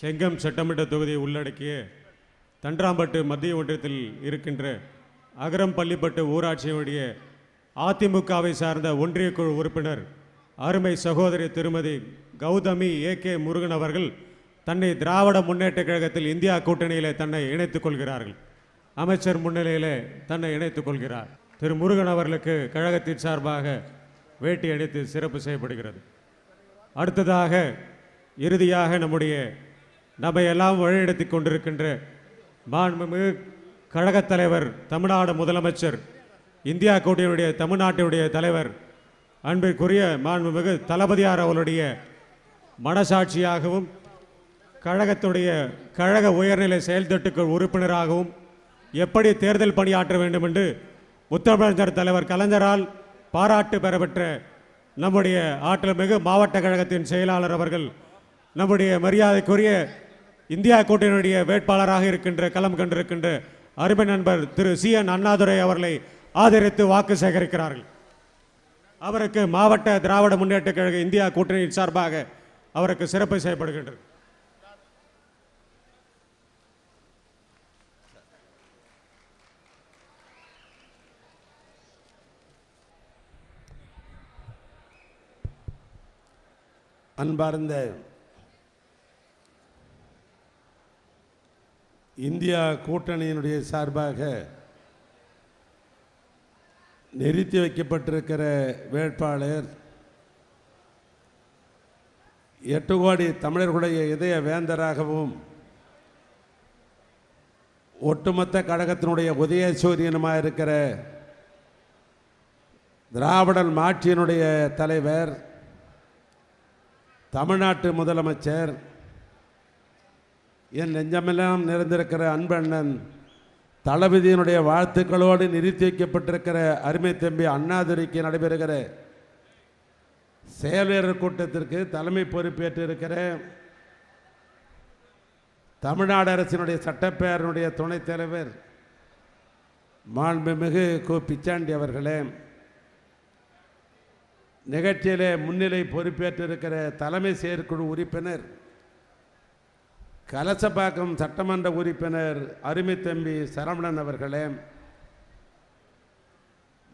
செங்கம் சட்டமன்ற தொகுதியை உள்ளடக்கிய தண்டராம்பட்டு மத்திய ஒன்றியத்தில் இருக்கின்ற அகரம்பள்ளிப்பட்டு ஊராட்சியுடைய அதிமுகவை சார்ந்த ஒன்றிய குழு உறுப்பினர் அருமை சகோதரி திருமதி கௌதமி ஏ.கே. முருகன் அவர்கள் தன்னை திராவிட முன்னேற்ற கழகத்தில் இந்தியா கூட்டணியில் தன்னை இணைத்துக் கொள்கிறார்கள். அமைச்சர் முன்னிலையில் தன்னை இணைத்துக் கொள்கிறார். திரு முருகன் அவர்களுக்கு கழகத்தின் சார்பாக வேட்டி அணித்து சிறப்பு செய்யப்படுகிறது. அடுத்ததாக இறுதியாக நம்மை எல்லாம் வழிநடத்தி கொண்டிருக்கின்ற மாண்புமிகு கழகத் தலைவர், தமிழ்நாடு முதலமைச்சர், இந்தியா கூட்டணியுடைய தமிழ்நாட்டினுடைய தலைவர், அன்பிற்குரிய மாண்புமிகு தளபதியார் அவர்களுடைய மனசாட்சியாகவும் கழக உயர்நிலை செயல்திட்டக்குழு உறுப்பினராகவும் எப்படி தேர்தல் பணியாற்ற வேண்டும் என்று முத்தமிழர் தலைவர் கலைஞரால் பாராட்டு பெறப்பெற்ற நம்முடைய ஆற்றல் மிகு மாவட்ட கழகத்தின் செயலாளர் அவர்கள் நம்முடைய மரியாதைக்குரிய இந்தியா கூட்டணியுடைய வேட்பாளராக இருக்கின்ற களம் கண்டிருக்கின்ற அருமை நண்பர் திரு சி.என். அண்ணாதுரை அவர்களை ஆதரித்து வாக்கு சேகரிக்கிறார்கள். அவருக்கு மாவட்ட திராவிட முன்னேற்ற கழக இந்தியா கூட்டணியின் சார்பாக அவருக்கு சிறப்பு செய்யப்படுகின்றது. அன்பார்ந்த இந்தியா கூட்டணியினுடைய சார்பாக நிறுத்தி வைக்கப்பட்டிருக்கிற வேட்பாளர் 8 கோடி தமிழர்களுடைய இதய வேந்தராகவும் ஒட்டுமொத்த கழகத்தினுடைய உதயசூரியனுமாக இருக்கிற திராவிடர் மாட்சியினுடைய தலைவர், தமிழ்நாட்டு முதலமைச்சர், என் நெஞ்சமெல்லாம் நிறைந்திருக்கிற அன்பண்ணன் தளபதியினுடைய வாழ்த்துக்களோடு நிறுத்தி வைக்கப்பட்டிருக்கிற அருமை தம்பி அண்ணாதுரைக்கு நடைபெறுகிற செயல்வீரர் கூட்டத்திற்கு தலைமை பொறுப்பேற்றிருக்கிற தமிழ்நாடு அரசினுடைய சட்டப்பேரவையினுடைய துணைத் தலைவர் மாண்புமிகு கு. பிச்சாண்டி அவர்களே, நிகழ்ச்சியிலே முன்னிலை பொறுப்பேற்றிருக்கிற தலைமை செயற்குழு உறுப்பினர், கலசப்பாக்கம் சட்டமன்ற உறுப்பினர் அருமை தம்பி சரவணன் அவர்களே,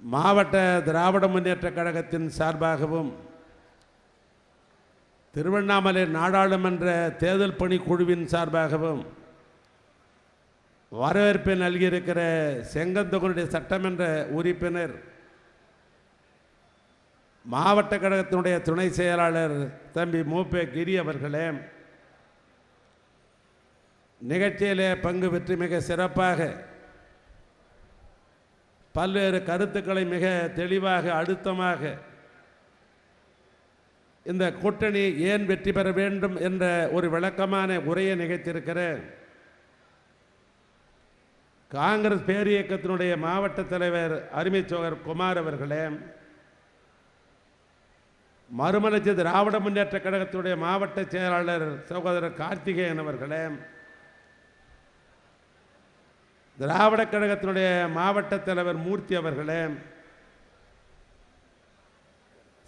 மாவட்ட திராவிட முன்னேற்ற கழகத்தின் சார்பாகவும் திருவண்ணாமலை நாடாளுமன்ற தேர்தல் பணி குழுவின் சார்பாகவும் வரவேற்பை நல்கியிருக்கிற செங்கந்தகுனுடைய சட்டமன்ற உறுப்பினர், மாவட்ட கழகத்தினுடைய துணை செயலாளர் தம்பி மூப்பே கிரி அவர்களே, நிகழ்ச்சியிலே பங்கு பெற்று மிக சிறப்பாக பல்வேறு கருத்துக்களை மிக தெளிவாக அழுத்தமாக இந்த கூட்டணி ஏன் வெற்றி பெற வேண்டும் என்ற ஒரு விளக்கமான உரையை நிகழ்த்தியிருக்கிற காங்கிரஸ் பேரியக்கத்தினுடைய மாவட்ட தலைவர் அருமை சோழர் குமார் அவர்களே, மறுமலர்ச்சி திராவிட முன்னேற்ற கழகத்துடைய மாவட்ட செயலாளர் சகோதரர் கார்த்திகேயன் அவர்களே, திராவிட கழகத்தினுடைய மாவட்ட தலைவர் மூர்த்தி அவர்களே,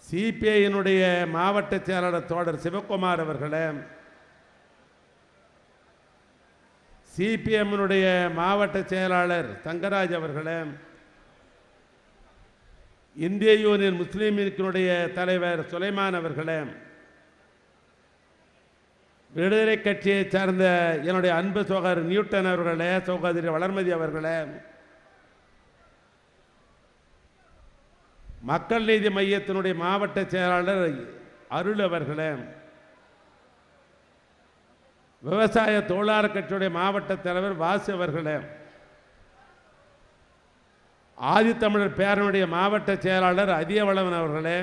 சிபிஐயினுடைய மாவட்ட செயலாளர் தோழர் சிவகுமார் அவர்களே, சிபிஎம்னுடைய மாவட்ட செயலாளர் தங்கராஜ் அவர்களே, இந்திய யூனியன் முஸ்லீம் லீக்கினுடைய தலைவர் சுலைமான் அவர்களே, விடுதலை கட்சியை சார்ந்த என்னுடைய அன்பு சகோதரர் நியூட்டன் அவர்களே, சகோதரி வளர்மதி அவர்களே, மக்கள் நீதி மையத்தினுடைய மாவட்ட செயலாளர் அருள் அவர்களே, விவசாய தொழிலாளர் கட்சியுடைய மாவட்ட தலைவர் வாசு அவர்களே, ஆதித்தமிழர் பேரனுடைய மாவட்ட செயலாளர் அதியவளவன் அவர்களே,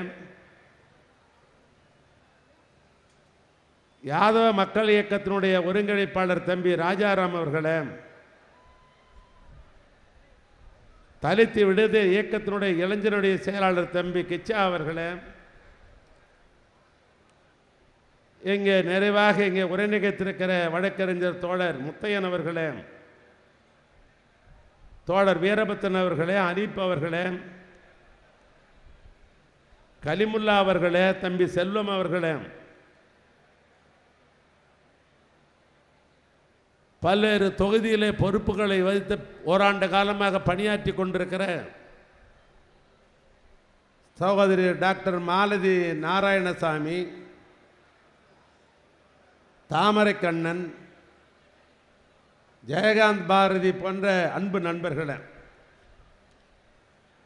யாதவ மக்கள் இயக்கத்தினுடைய ஒருங்கிணைப்பாளர் தம்பி ராஜாராம் அவர்களே, தலித்து விடுதலை இயக்கத்தினுடைய இளைஞருடைய செயலாளர் தம்பி கிச்சா அவர்களே, இங்கே நிறைவாக இங்கே உரை நிகழ்த்திருக்கிற வழக்கறிஞர் தோழர் முத்தையன் அவர்களே, தோழர் வீரபத்தன் அவர்களே, அனீப் அவர்களே, கலிமுல்லா அவர்களே, தம்பி செல்வம் அவர்களே, பல்வேறு தொகுதியிலே பொறுப்புகளை வகித்து ஓராண்டு காலமாக பணியாற்றி கொண்டிருக்கிற சகோதரி டாக்டர் மாலதி நாராயணசாமி, தாமரைக்கண்ணன், ஜெயகாந்த் பாரதி போன்ற அன்பு நண்பர்களை,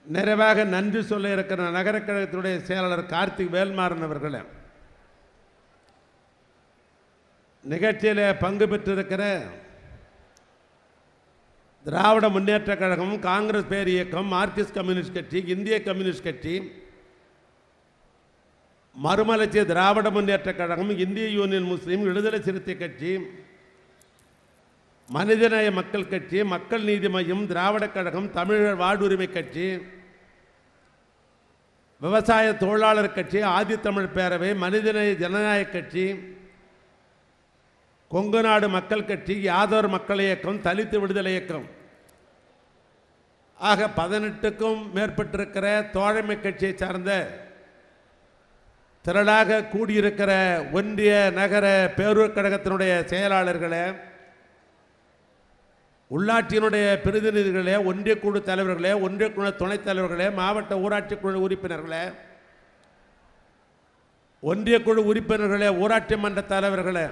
நிறைவாக நன்றி சொல்ல இருக்கிற நகர கழகத்தினுடைய செயலாளர் கார்த்திக் வேல்மாறன் அவர்களை, நிகழ்ச்சியில் பங்கு பெற்றிருக்கிற திராவிட முன்னேற்ற கழகம், காங்கிரஸ் பேர் இயக்கம், மார்க்சிஸ்ட் கம்யூனிஸ்ட் கட்சி, இந்திய கம்யூனிஸ்ட் கட்சி, மறுமலர்ச்சி திராவிட முன்னேற்ற கழகம், இந்திய யூனியன் முஸ்லீம், விடுதலை சிறுத்தை கட்சி, மனிதநேய மக்கள் கட்சி, மக்கள் நீதி மையம், திராவிட கழகம், தமிழர் வாழ்வுரிமை கட்சி, விவசாய தொழிலாளர் கட்சி, ஆதித்தமிழ் பேரவை, மனிதநேய ஜனநாயக கட்சி, கொங்கு நாடு மக்கள் கட்சி, யாதவர் மக்கள் இயக்கம், தலித்து விடுதலை இயக்கம் ஆக 18க்கும் மேற்பட்டிருக்கிற தோழமை கட்சியை சார்ந்த திரளாக கூடியிருக்கிற ஒன்றிய நகர பேரூர் கழகத்தினுடைய செயலாளர்களே, உள்ளாட்சியினுடைய பிரதிநிதிகளே, ஒன்றிய குழு தலைவர்களே, ஒன்றிய குழு துணைத் தலைவர்களே, மாவட்ட ஊராட்சி குழு உறுப்பினர்களே, ஒன்றிய குழு உறுப்பினர்களே, ஊராட்சி மன்ற தலைவர்களே,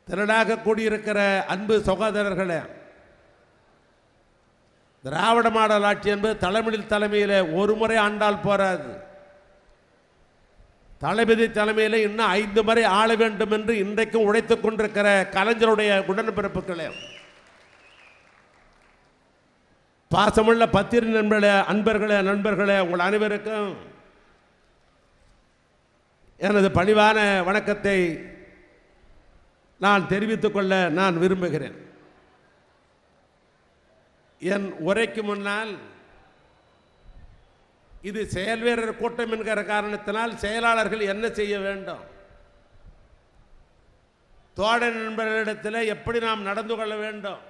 திரளாக கூடியிருக்கிற அன்பு சகோதரர்களே, திராவிட மாடல் ஆட்சி என்பது தலைமையில் ஒரு முறை ஆண்டால் போராது. தளபதி தலைமையில் இன்னும் 5 முறை ஆள வேண்டும் என்று இன்றைக்கும் உழைத்துக் கொண்டிருக்கிற கலைஞருடைய உடன்பிறப்புகளே, பாசமுள்ள பத்திரி நண்பர்களே, உங்கள் அனைவருக்கும் எனது பணிவான வணக்கத்தை நான் தெரிவித்துக் கொள்ள நான் விரும்புகிறேன். என் உரைக்கு முன்னால் இது செயல் வீரர் கூட்டம் என்கிற காரணத்தினால் செயலாளர்கள் என்ன செய்ய வேண்டும், தோழ நண்பர்களிடத்தில் எப்படி நாம் நடந்து கொள்ள வேண்டும்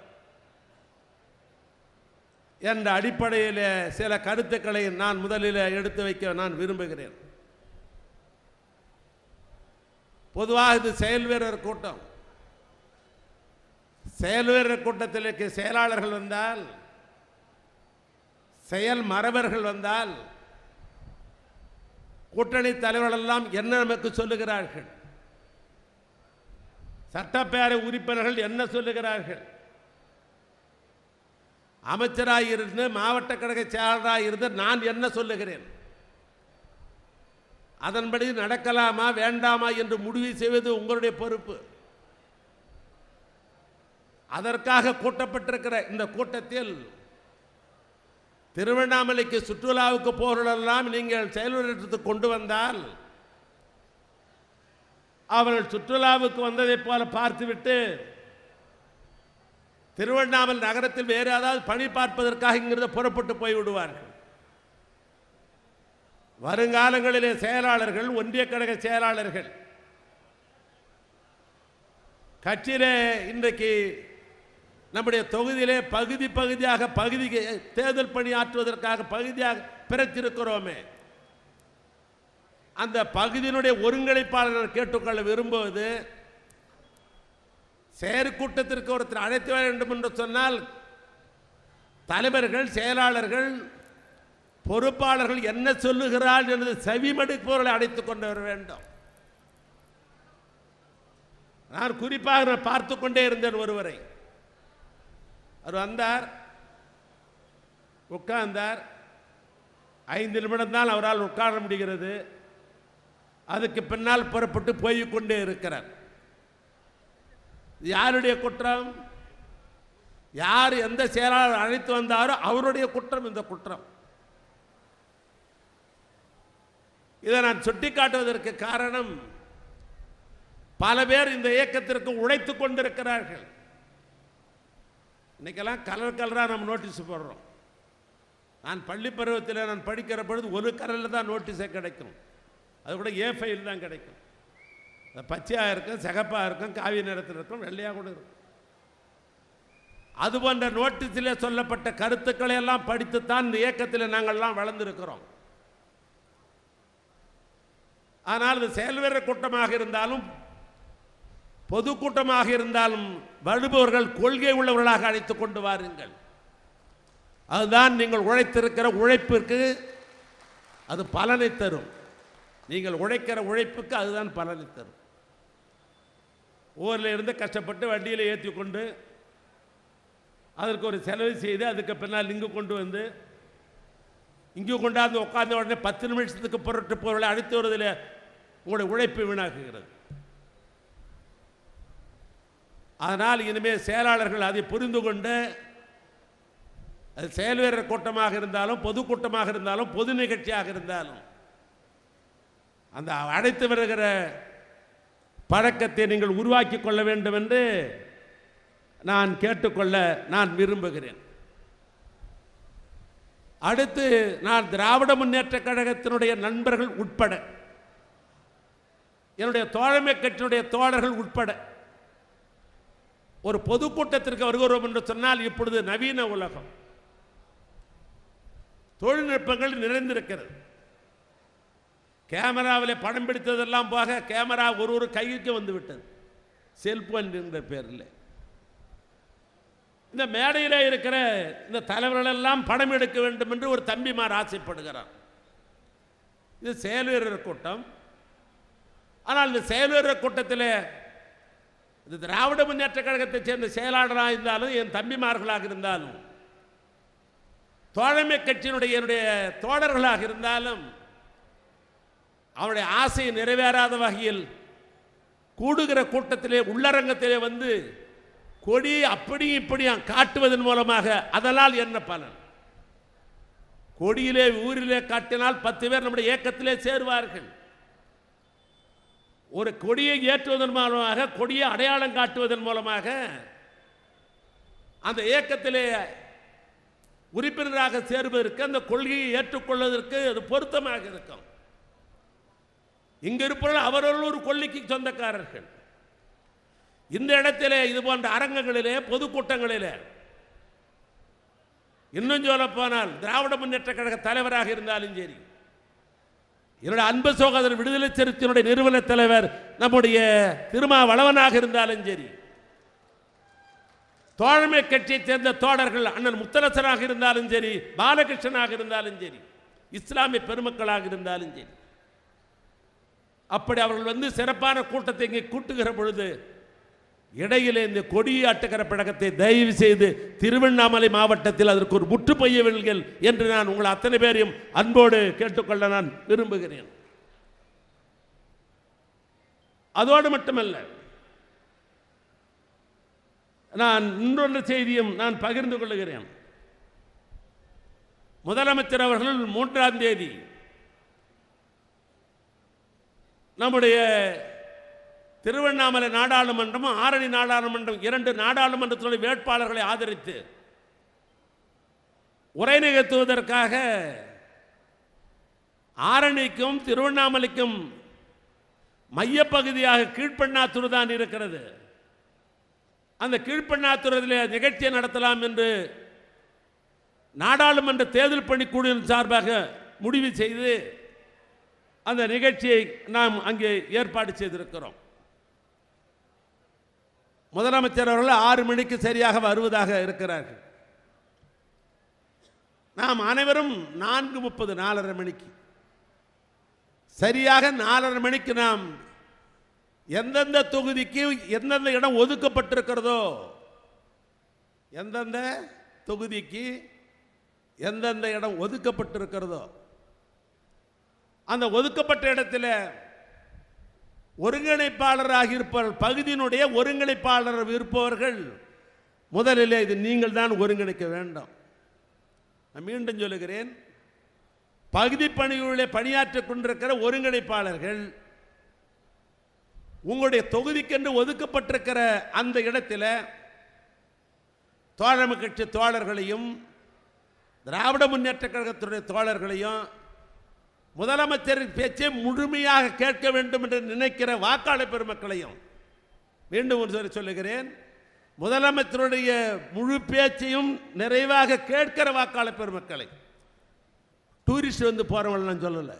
என்ற அடிப்படையில் சில கருத்துக்களை நான் முதலில் எடுத்து வைக்க நான் விரும்புகிறேன். பொதுவாக இது செயல் வீரர் கூட்டம். செயல் வீரர் கூட்டத்திற்கு செயலாளர்கள் வந்தால், செயல் மரபர்கள் வந்தால், கூட்டணி தலைவர்கள் எல்லாம் என்ன நமக்கு சொல்லுகிறார்கள், சட்டப்பேரவை உறுப்பினர்கள் என்ன சொல்லுகிறார்கள், அமைச்சராக இருந்து மாவட்ட கழக செயலாளராக இருந்து நான் என்ன சொல்லுகிறேன், அதன்படி நடக்கலாமா வேண்டாமா என்று முடிவு செய்வது உங்களுடைய பொறுப்பு. அதற்காக கூட்டப்பட்டிருக்கிற இந்த கூட்டத்தில் திருவண்ணாமலைக்கு சுற்றுலாவுக்கு போகிறவர்களெல்லாம் நீங்கள் செயல்படுத்தி கொண்டு வந்தால், அவர்கள் சுற்றுலாவுக்கு வந்ததைப் போல பார்த்துவிட்டு திருவண்ணாமலை நகரத்தில் வேறு ஏதாவது பணி பார்ப்பதற்காக இங்கிருந்து புறப்பட்டு போய்விடுவார்கள். வருங்காலங்களிலே செயலாளர்கள், ஒன்றிய கழக செயலாளர்கள் கட்சியிலே இன்றைக்கு நம்முடைய தொகுதியிலே பகுதியாக தேர்தல் பணியாற்றுவதற்காக பகுதியாக பிரித்திருக்கிறோமே, அந்த பகுதியினுடைய ஒருங்கிணைப்பாளர்கள் கேட்டுக்கொள்ள விரும்புவது, செயற்கூட்டத்திற்கு ஒருத்தர் அழைத்து வேண்டும் என்று சொன்னால் தலைவர்கள், செயலாளர்கள், பொறுப்பாளர்கள் என்ன சொல்லுகிறார் என்று செவிமடுப்பவர்களை அழைத்துக் கொண்டு வர வேண்டும். நான் குறிப்பாக பார்த்து கொண்டே இருந்தேன். ஒருவரை அவர் வந்தார், உட்கார்ந்தார். 5 நிமிடம் தான் அவரால் உட்கார முடிகிறது. அதுக்கு பின்னால் புறப்பட்டு போய்கொண்டே இருக்கிறார். யாருடைய குற்றம்? யார் எந்த செயலாளர் அழைத்து வந்தாரோ அவருடைய குற்றம் இந்த குற்றம். இதை நான் சுட்டிக்காட்டுவதற்கு காரணம், பல பேர் இந்த இயக்கத்திற்கு உழைத்துக் கொண்டிருக்கிறார்கள். இன்னைக்கெல்லாம் கலராக நம்ம நோட்டீஸ் போடுறோம். நான் பள்ளி பருவத்தில் நான் படிக்கிற பொழுது ஒரு கலரில் தான் நோட்டீஸே கிடைக்கும். அது கூட ஏ ஃபைல் தான் கிடைக்கும். அது பச்சையாக இருக்கும், சிகப்பாக இருக்கும், காவி நிறத்தில் இருக்கும், வெள்ளையாக கூட இருக்கும். அதுபோன்ற நோட்டீஸில் சொல்லப்பட்ட கருத்துக்களை எல்லாம் படித்துத்தான் இந்த இயக்கத்தில் நாங்கள்லாம் வளர்ந்திருக்கிறோம். ஆனால் இது செயல் வீரர் கூட்டமாக இருந்தாலும் பொதுக்கூட்டமாக இருந்தாலும் வருபவர்கள் கொள்கை உள்ளவர்களாக அழைத்துக் கொண்டு வாருங்கள். அதுதான் நீங்கள் உழைத்திருக்கிற உழைப்பிற்கு அது பலனை தரும். நீங்கள் உழைக்கிற உழைப்புக்கு அதுதான் பலனை தரும். ஊரில் இருந்து கஷ்டப்பட்டு வண்டியில் ஏற்றி கொண்டு அதற்கு ஒரு செலவு செய்து அதுக்கு பின்னால் இங்கு கொண்டு வந்து இங்கே கொண்டாந்து உட்கார்ந்த உடனே 10 நிமிஷத்துக்கு புரட்டு பொருளை அழைத்து வருவதில் உங்களுடைய உழைப்பு வீணாக்குகிறது. அதனால் இனிமேல் செயலாளர்கள் அதை புரிந்து கொண்டு அது செயல் வீரர் கூட்டமாக இருந்தாலும் பொதுக்கூட்டமாக இருந்தாலும் பொது நிகழ்ச்சியாக இருந்தாலும் அந்த அழைத்து வருகிற பழக்கத்தை நீங்கள் உருவாக்கி கொள்ள வேண்டும் என்று நான் கேட்டுக்கொள்ள நான் விரும்புகிறேன். அடுத்து நான் திராவிட முன்னேற்ற கழகத்தினுடைய நண்பர்கள் உட்பட என்னுடைய தோழமை கட்சியினுடைய தோழர்கள் உட்பட ஒரு பொதுக்கூட்டத்திற்கு வருகிறோம் என்று சொன்னால் இப்பொழுது நவீன உலகம், தொழில்நுட்பங்கள் நிறைந்திருக்கிறது. கேமராவில் படம் பிடித்ததெல்லாம் போக கேமரா ஒரு கைக்கு வந்து விட்டது, செல்போன் என்ற பேரில். இந்த மேடையில் இருக்கிற இந்த தலைவர்களெல்லாம் படம் எடுக்க வேண்டும் என்று ஒரு தம்பிமார் ஆசைப்படுகிறார். இது செயல் வீரர் கூட்டம். ஆனால் இந்த செயல் வீரர் கூட்டத்தில் இந்த திராவிட முன்னேற்ற கழகத்தை சேர்ந்த செயலாளராக இருந்தாலும் என் தம்பிமார்களாக இருந்தாலும் தோழமை கட்சியினுடைய என்னுடைய தோழர்களாக இருந்தாலும் அவருடைய ஆசை நிறைவேறாத வகையில் கூடுகிற கூட்டத்திலே உள்ளரங்கத்திலே வந்து கொடி அப்படி இப்படி காட்டுவதன் மூலமாக அதனால் என்ன பலன்? கொடியிலே ஊரிலே காட்டினால் 10 பேர் நம்முடைய இயக்கத்திலே சேருவார்கள். ஒரு கொடியை ஏற்றுவதன் மூலமாக கொடியை அடையாளம் காட்டுவதன் மூலமாக அந்த இயக்கத்திலே உறுப்பினராக சேருவதற்கு அந்த கொள்கையை ஏற்றுக்கொள்வதற்கு அது பொருத்தமாக இருக்கும். இங்கு இருப்பவர்கள் அவர்கள் ஒரு கொள்கைக்கு சொந்தக்காரர்கள். இந்த இடத்திலே இது போன்ற அரங்கங்களிலே பொதுக்கூட்டங்களிலே இன்னும் சொல்ல போனால் திராவிட முன்னேற்ற கழக தலைவராக இருந்தாலும் சரி, என்னுடைய அன்பு சகோதரர் விடுதலை சிறுத்தையினுடைய நிறுவன தலைவர் நம்முடைய திருமாவளவனாக இருந்தாலும் சரி, தோழமை கட்சியைச் சேர்ந்த தோழர்கள் அண்ணன் முத்தரசனாக இருந்தாலும் சரி, பாலகிருஷ்ணனாக இருந்தாலும் சரி, இஸ்லாமிய பெருமக்களாக இருந்தாலும் சரி, அப்படி அவர்கள் வந்து சிறப்பான கூட்டத்தை இங்கே கூட்டுகிற பொழுது இடையிலே இந்த கொடியாட்டுகிற பழக்கத்தை தயவு செய்து திருவண்ணாமலை மாவட்டத்தில் அதற்கு ஒரு முற்றுப்பெய்யவில்கள் என்று நான் உங்கள் அத்தனை பேரையும் அன்போடு கேட்டுக்கொள்ள நான் விரும்புகிறேன். அதோடு மட்டுமல்ல, நான் இன்னொரு செய்தியும் நான் பகிர்ந்து கொள்ளுகிறேன். முதலமைச்சர் அவர்கள் 3ஆம் தேதி நம்முடைய திருவண்ணாமலை நாடாளுமன்றமும் ஆரணி நாடாளுமன்றம் 2 நாடாளுமன்றத்தினுடைய வேட்பாளர்களை ஆதரித்து உரை நிகழ்த்துவதற்காக ஆரணிக்கும் திருவண்ணாமலைக்கும் மையப்பகுதியாக கீழ்பெண்ணாத்தூர் தான் இருக்கிறது. அந்த கீழ்பெண்ணாத்தூரில் நிகழ்ச்சியை நடத்தலாம் என்று நாடாளுமன்ற தேர்தல் பணிக்குழுவின் சார்பாக முடிவு செய்து அந்த நிகழ்ச்சியை நாம் அங்கே ஏற்பாடு செய்திருக்கிறோம். முதலமைச்சர் அவர்கள் 6 மணிக்கு சரியாக வருவதாக இருக்கிறார்கள். நாம் அனைவரும் 4:30 4:30 மணிக்கு சரியாக 4:30 மணிக்கு நாம் எந்தெந்த தொகுதிக்கு எந்தெந்த இடம் ஒதுக்கப்பட்டிருக்கிறதோ, எந்தெந்த தொகுதிக்கு எந்தெந்த இடம் ஒதுக்கப்பட்டிருக்கிறதோ அந்த ஒதுக்கப்பட்ட இடத்துல ஒருங்கிணைப்பாளராக இருப்பவர்கள், பகுதியினுடைய ஒருங்கிணைப்பாளர் இருப்பவர்கள் முதலில் இது நீங்கள் தான் ஒருங்கிணைக்க வேண்டும். நான் மீண்டும் சொல்லுகிறேன், பகுதி பணிகளில் பணியாற்றிக் கொண்டிருக்கிற ஒருங்கிணைப்பாளர்கள் உங்களுடைய தொகுதிக்கென்று ஒதுக்கப்பட்டிருக்கிற அந்த இடத்துல தோழமை கட்சி தோழர்களையும் திராவிட முன்னேற்ற கழகத்துடைய தோழர்களையும் முதலமைச்சரின் பேச்சை முழுமையாக கேட்க வேண்டும் என்று நினைக்கிற வாக்காளர் பெருமக்களையும் மீண்டும் ஒரு சொல்லுகிறேன், முதலமைச்சருடைய முழு பேச்சையும் நிறைவாக கேட்கிற வாக்காளர் பெருமக்களை, டூரிஸ்ட் வந்து போறவங்க நான் சொல்லலை.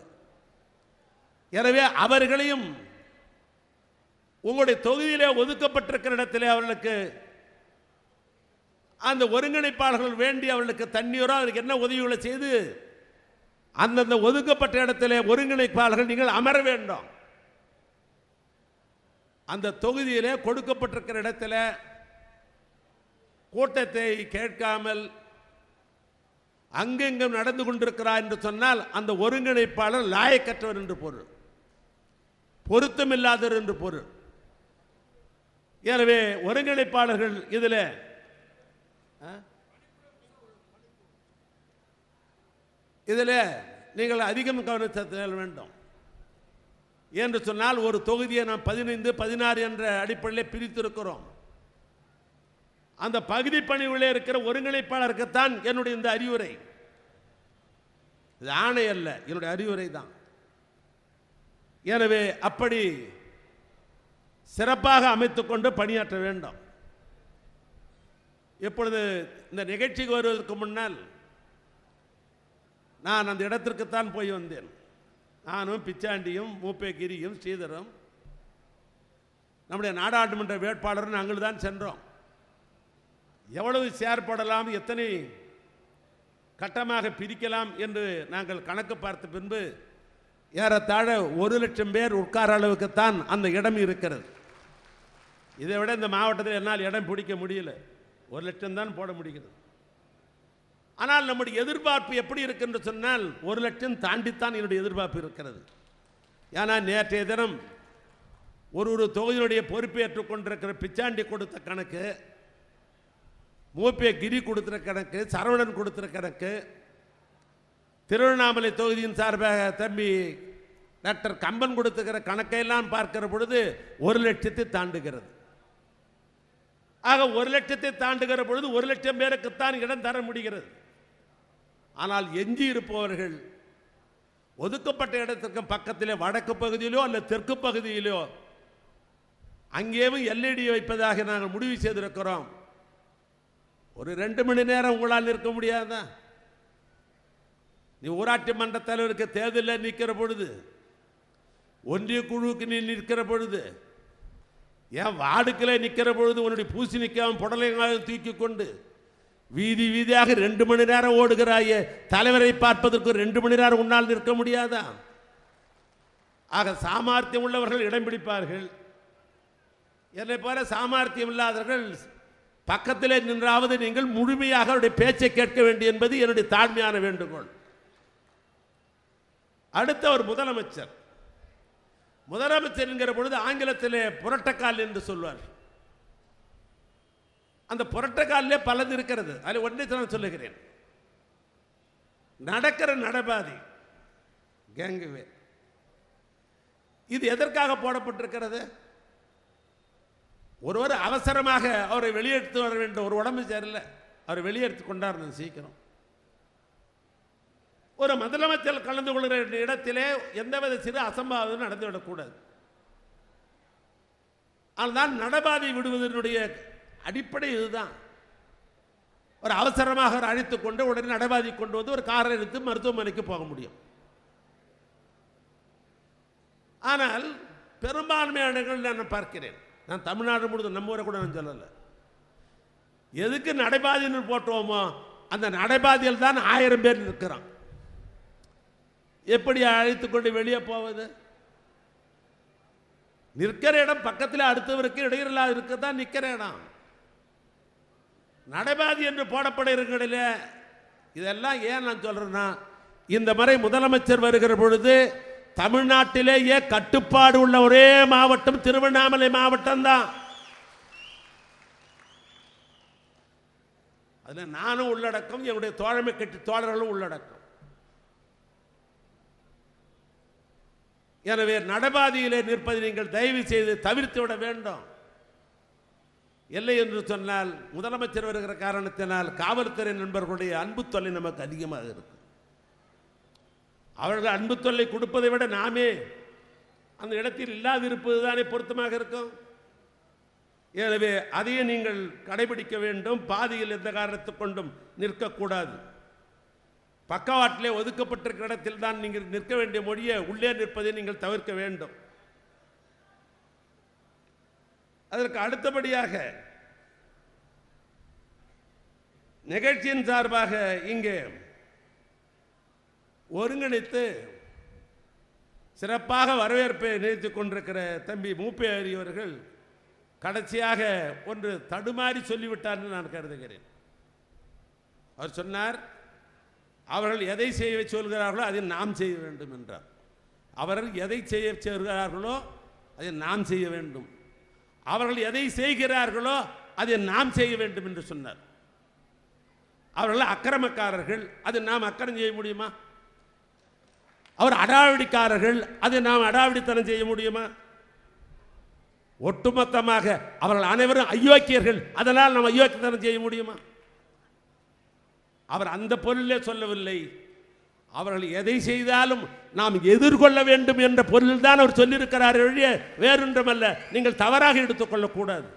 எனவே அவர்களையும் உங்களுடைய தொகுதியிலே ஒதுக்கப்பட்டிருக்கிற இடத்திலே அவர்களுக்கு அந்த ஒருங்கிணைப்பாளர்கள் வேண்டி அவர்களுக்கு தண்ணீரோ அவருக்கு என்ன உதவிகளை செய்து அந்தந்த ஒதுக்கப்பட்ட இடத்திலே ஒருங்கிணைப்பாளர்கள் நீங்கள் அமர வேண்டும். அந்த தொகுதியிலே கொடுக்கப்பட்டிருக்கிற இடத்துல கூட்டத்தை கேட்காமல் அங்கெங்கும் நடந்து கொண்டிருக்கிறார் என்று சொன்னால் அந்த ஒருங்கிணைப்பாளர் லாயக்கற்றவர் என்று பொருள், பொருத்தமில்லாதவர் என்று பொருள். எனவே ஒருங்கிணைப்பாளர்கள் இதில் நீங்கள் அதிகம் கவனம் செலுத்த வேண்டும். என்று சொன்னால் ஒரு தொகுதியை நாம் 15, 16 என்ற அடிப்படையில் பிரித்திருக்கிறோம். அந்த பகுதி பணிகளே இருக்கிற ஒருங்கிணைப்பாளருக்குத்தான் என்னுடைய இந்த அறிவுரை. இது ஆணை அல்ல, என்னுடைய அறிவுரை தான். எனவே அப்படி சிறப்பாக அமைத்துக்கொண்டு பணியாற்ற வேண்டும். இப்பொழுது இந்த நிகழ்ச்சிக்கு வருவதற்கு முன்னால் நான் அந்த இடத்திற்குத்தான் போய் வந்தேன். நானும் பிச்சாண்டியும் மூப்பே கிரியும் ஸ்ரீதரும் நம்முடைய நாடாளுமன்ற வேட்பாளரும் நாங்கள் தான் சென்றோம். எவ்வளவு செயற்படலாம், எத்தனை கட்டமாக பிரிக்கலாம் என்று நாங்கள் கணக்கு பார்த்த பின்பு ஏறத்தாழ 1,00,000 பேர் உட்கார அளவுக்குத்தான் அந்த இடம் இருக்கிறது. இதை விட இந்த மாவட்டத்தில் என்னால் இடம் பிடிக்க முடியல. 1,00,000 தான் போட முடிகிறது. ஆனால் நம்முடைய எதிர்பார்ப்பு எப்படி இருக்கு என்று சொன்னால் 1,00,000 தாண்டித்தான் என்னுடைய எதிர்பார்ப்பு இருக்கிறது. ஏன்னா நேற்றைய தினம் ஒரு தொகுதியினுடைய பொறுப்பேற்றுக் கொண்டிருக்கிற பிச்சாண்டி கொடுத்த கணக்கு, மூப்பே கிரி கொடுத்துற கணக்கு, சரவணன் கொடுத்துற கணக்கு, திருவண்ணாமலை தொகுதியின் சார்பாக தம்பி டாக்டர் கம்பன் கொடுத்துக்கிற கணக்கையெல்லாம் பார்க்கிற பொழுது 1,00,000 தாண்டுகிறது. ஆக 1,00,000 தாண்டுகிற பொழுது 1,00,000 பேருக்குத்தான் இடம் தர முடிகிறது. ஆனால் எஞ்சி இருப்பவர்கள் ஒதுக்கப்பட்ட இடத்திற்கு பக்கத்திலே வடக்கு பகுதியிலோ அல்லது தெற்கு பகுதியிலோ அங்கேயும் எல்இடி வைப்பதாக நாங்கள் முடிவு செய்திருக்கிறோம். ஒரு 2 மணி நேரம் உங்களால் நிற்க முடியாதா? நீ ஊராட்சி மன்ற தலைவருக்கு தேர்தலில் நிற்கிற பொழுது, ஒன்றிய குழுவுக்கு நீ நிற்கிற பொழுது, ஏன் வார்டுக்கில் நிற்கிற பொழுது உன்னுடைய பூசணிக்காவும் புடலைங்காயும் தூக்கி கொண்டு வீதி வீதியாக 2 மணி நேரம் ஓடுகிறாயே, தலைவரை பார்ப்பதற்கு 2 மணி நேரம் உன்னால் நிற்க முடியாதா? ஆக சாமர்த்தியம் உள்ளவர்கள் இடம் பிடிப்பார்கள். என்னை போல சாமர்த்தியம் இல்லாதவர்கள் பக்கத்திலே நின்றாவது நீங்கள் முழுமையாக அவருடைய பேச்சை கேட்க வேண்டும் என்பது என்னுடைய தாழ்மையான வேண்டுகோள். அடுத்த ஒரு முதலமைச்சர் என்கிற பொழுது ஆங்கிலத்திலே புரட்டக்கால் என்று சொல்வார். அந்த புரட்டக்காலிலே பலது இருக்கிறது. அதில் ஒன்றை நான் சொல்லுகிறேன். நடக்கிற நடபாதி கேங்குவே இது எதற்காக போடப்பட்டிருக்கிறது? ஒருவர் அவசரமாக அவரை வெளியெடுத்து வர வேண்டும். ஒரு உடம்பு சரியில்லை, அவரை வெளியெடுத்து கொண்டாடணும் சீக்கிரம். ஒரு முதலமைச்சர் கலந்து கொள்கிற இடத்திலே எந்தவித சிறு அசம்பாவிதம் நடந்துவிடக்கூடாது. அதுதான் நடபாதை விடுவதனுடைய அடிப்படை. இதுதான். ஒரு அவசரமாக அழைத்து கொண்டு உடனே நடபாதை கொண்டு வந்து ஒரு காரை எடுத்து மருத்துவமனைக்கு போக முடியும். ஆனால் பெரும்பான்மையான நான் பார்க்கிறேன், நான் தமிழ்நாடு முழுவதும் நம்ம ஊரை கூட நான் சொல்லலை, எதுக்கு நடைபாதைன்னு போட்டோமோ அந்த நடைபாதையில் தான் 1000 பேர் நிற்கிறான். எப்படி அழைத்து கொண்டு வெளியே போவது? நிற்கிற இடம் பக்கத்தில் அடுத்தவருக்கு இடையிலாக இருக்க தான் நிற்கிற இடம். நடைபாதை என்று போடப்பட இருக்கிற இதெல்லாம் ஏன் நான் சொல்றேன்னா, இந்த முறை முதலமைச்சர் வருகிற பொழுது தமிழ்நாட்டிலேயே கட்டுப்பாடு உள்ள ஒரே மாவட்டம் திருவண்ணாமலை மாவட்டம் தான். அதில் நானும் உள்ளடக்கம், என்னுடைய தோழமை கட்சி தோழர்களும் உள்ளடக்கம். எனவே நடைபாதையிலே நிற்பதை நீங்கள் தயவு செய்து தவிர்த்து விட வேண்டும். இல்லை என்று சொன்னால் முதலமைச்சர் வருகிற காரணத்தினால் காவல்துறை நண்பர்களுடைய அன்பு தொல்லை நமக்கு அதிகமாக இருக்கும். அவர்கள் அன்பு தொல்லை கொடுப்பதை விட நாமே அந்த இடத்தில் இல்லாதிருப்பது தானே பொருத்தமாக இருக்கும். எனவே அதையே நீங்கள் கடைபிடிக்க வேண்டும். பாதியில் எந்த காரணத்தை கொண்டும் நிற்கக்கூடாது. பக்கவாட்டிலே ஒதுக்கப்பட்டிருக்கிற இடத்தில் தான் நீங்கள் நிற்க வேண்டிய மொழியை உள்ளே நிற்பதை நீங்கள் தவிர்க்க வேண்டும். அதற்கு அடுத்தபடியாக நிகழ்ச்சியின் சார்பாக இங்கே ஒருங்கிணைத்து சிறப்பாக வரவேற்பை நிறுத்திக் கொண்டிருக்கிற தம்பி மூப்பேரி அவர்கள் கடைசியாக ஒன்று தடுமாறி சொல்லிவிட்டார் என்று நான் கருதுகிறேன். அவர் சொன்னார், அவர்கள் எதை செய்ய சொல்கிறார்களோ அதை நாம் செய்ய வேண்டும் என்றார். அவர்கள் எதை செய்ய சொல்கிறார்களோ அதை நாம் செய்ய வேண்டும், அவர்கள் எதை செய்கிறார்களோ அதை நாம் செய்ய வேண்டும் என்று சொன்னார். அவர்கள் அக்கிரமக்காரர்கள், அதை நாம் அக்கிரம் செய்ய முடியுமா? அவர் அடாவடிக்காரர்கள், அதை நாம் அடாவடித்தனம் செய்ய முடியுமா? ஒட்டுமொத்தமாக அவர்கள் அனைவரும் அயோக்கியர்கள், அதனால் நாம் அயோக்கியத்தனம் செய்ய முடியுமா? அவர் அந்த பொருளே சொல்லவில்லை. அவர்கள் எதை செய்தாலும் நாம் எதிர்கொள்ள வேண்டும் என்ற பொருள் தான் அவர் சொல்லியிருக்கிறார் ஒழிய வேறொன்றுமல்ல. நீங்கள் தவறாக எடுத்துக்கொள்ளக்கூடாது.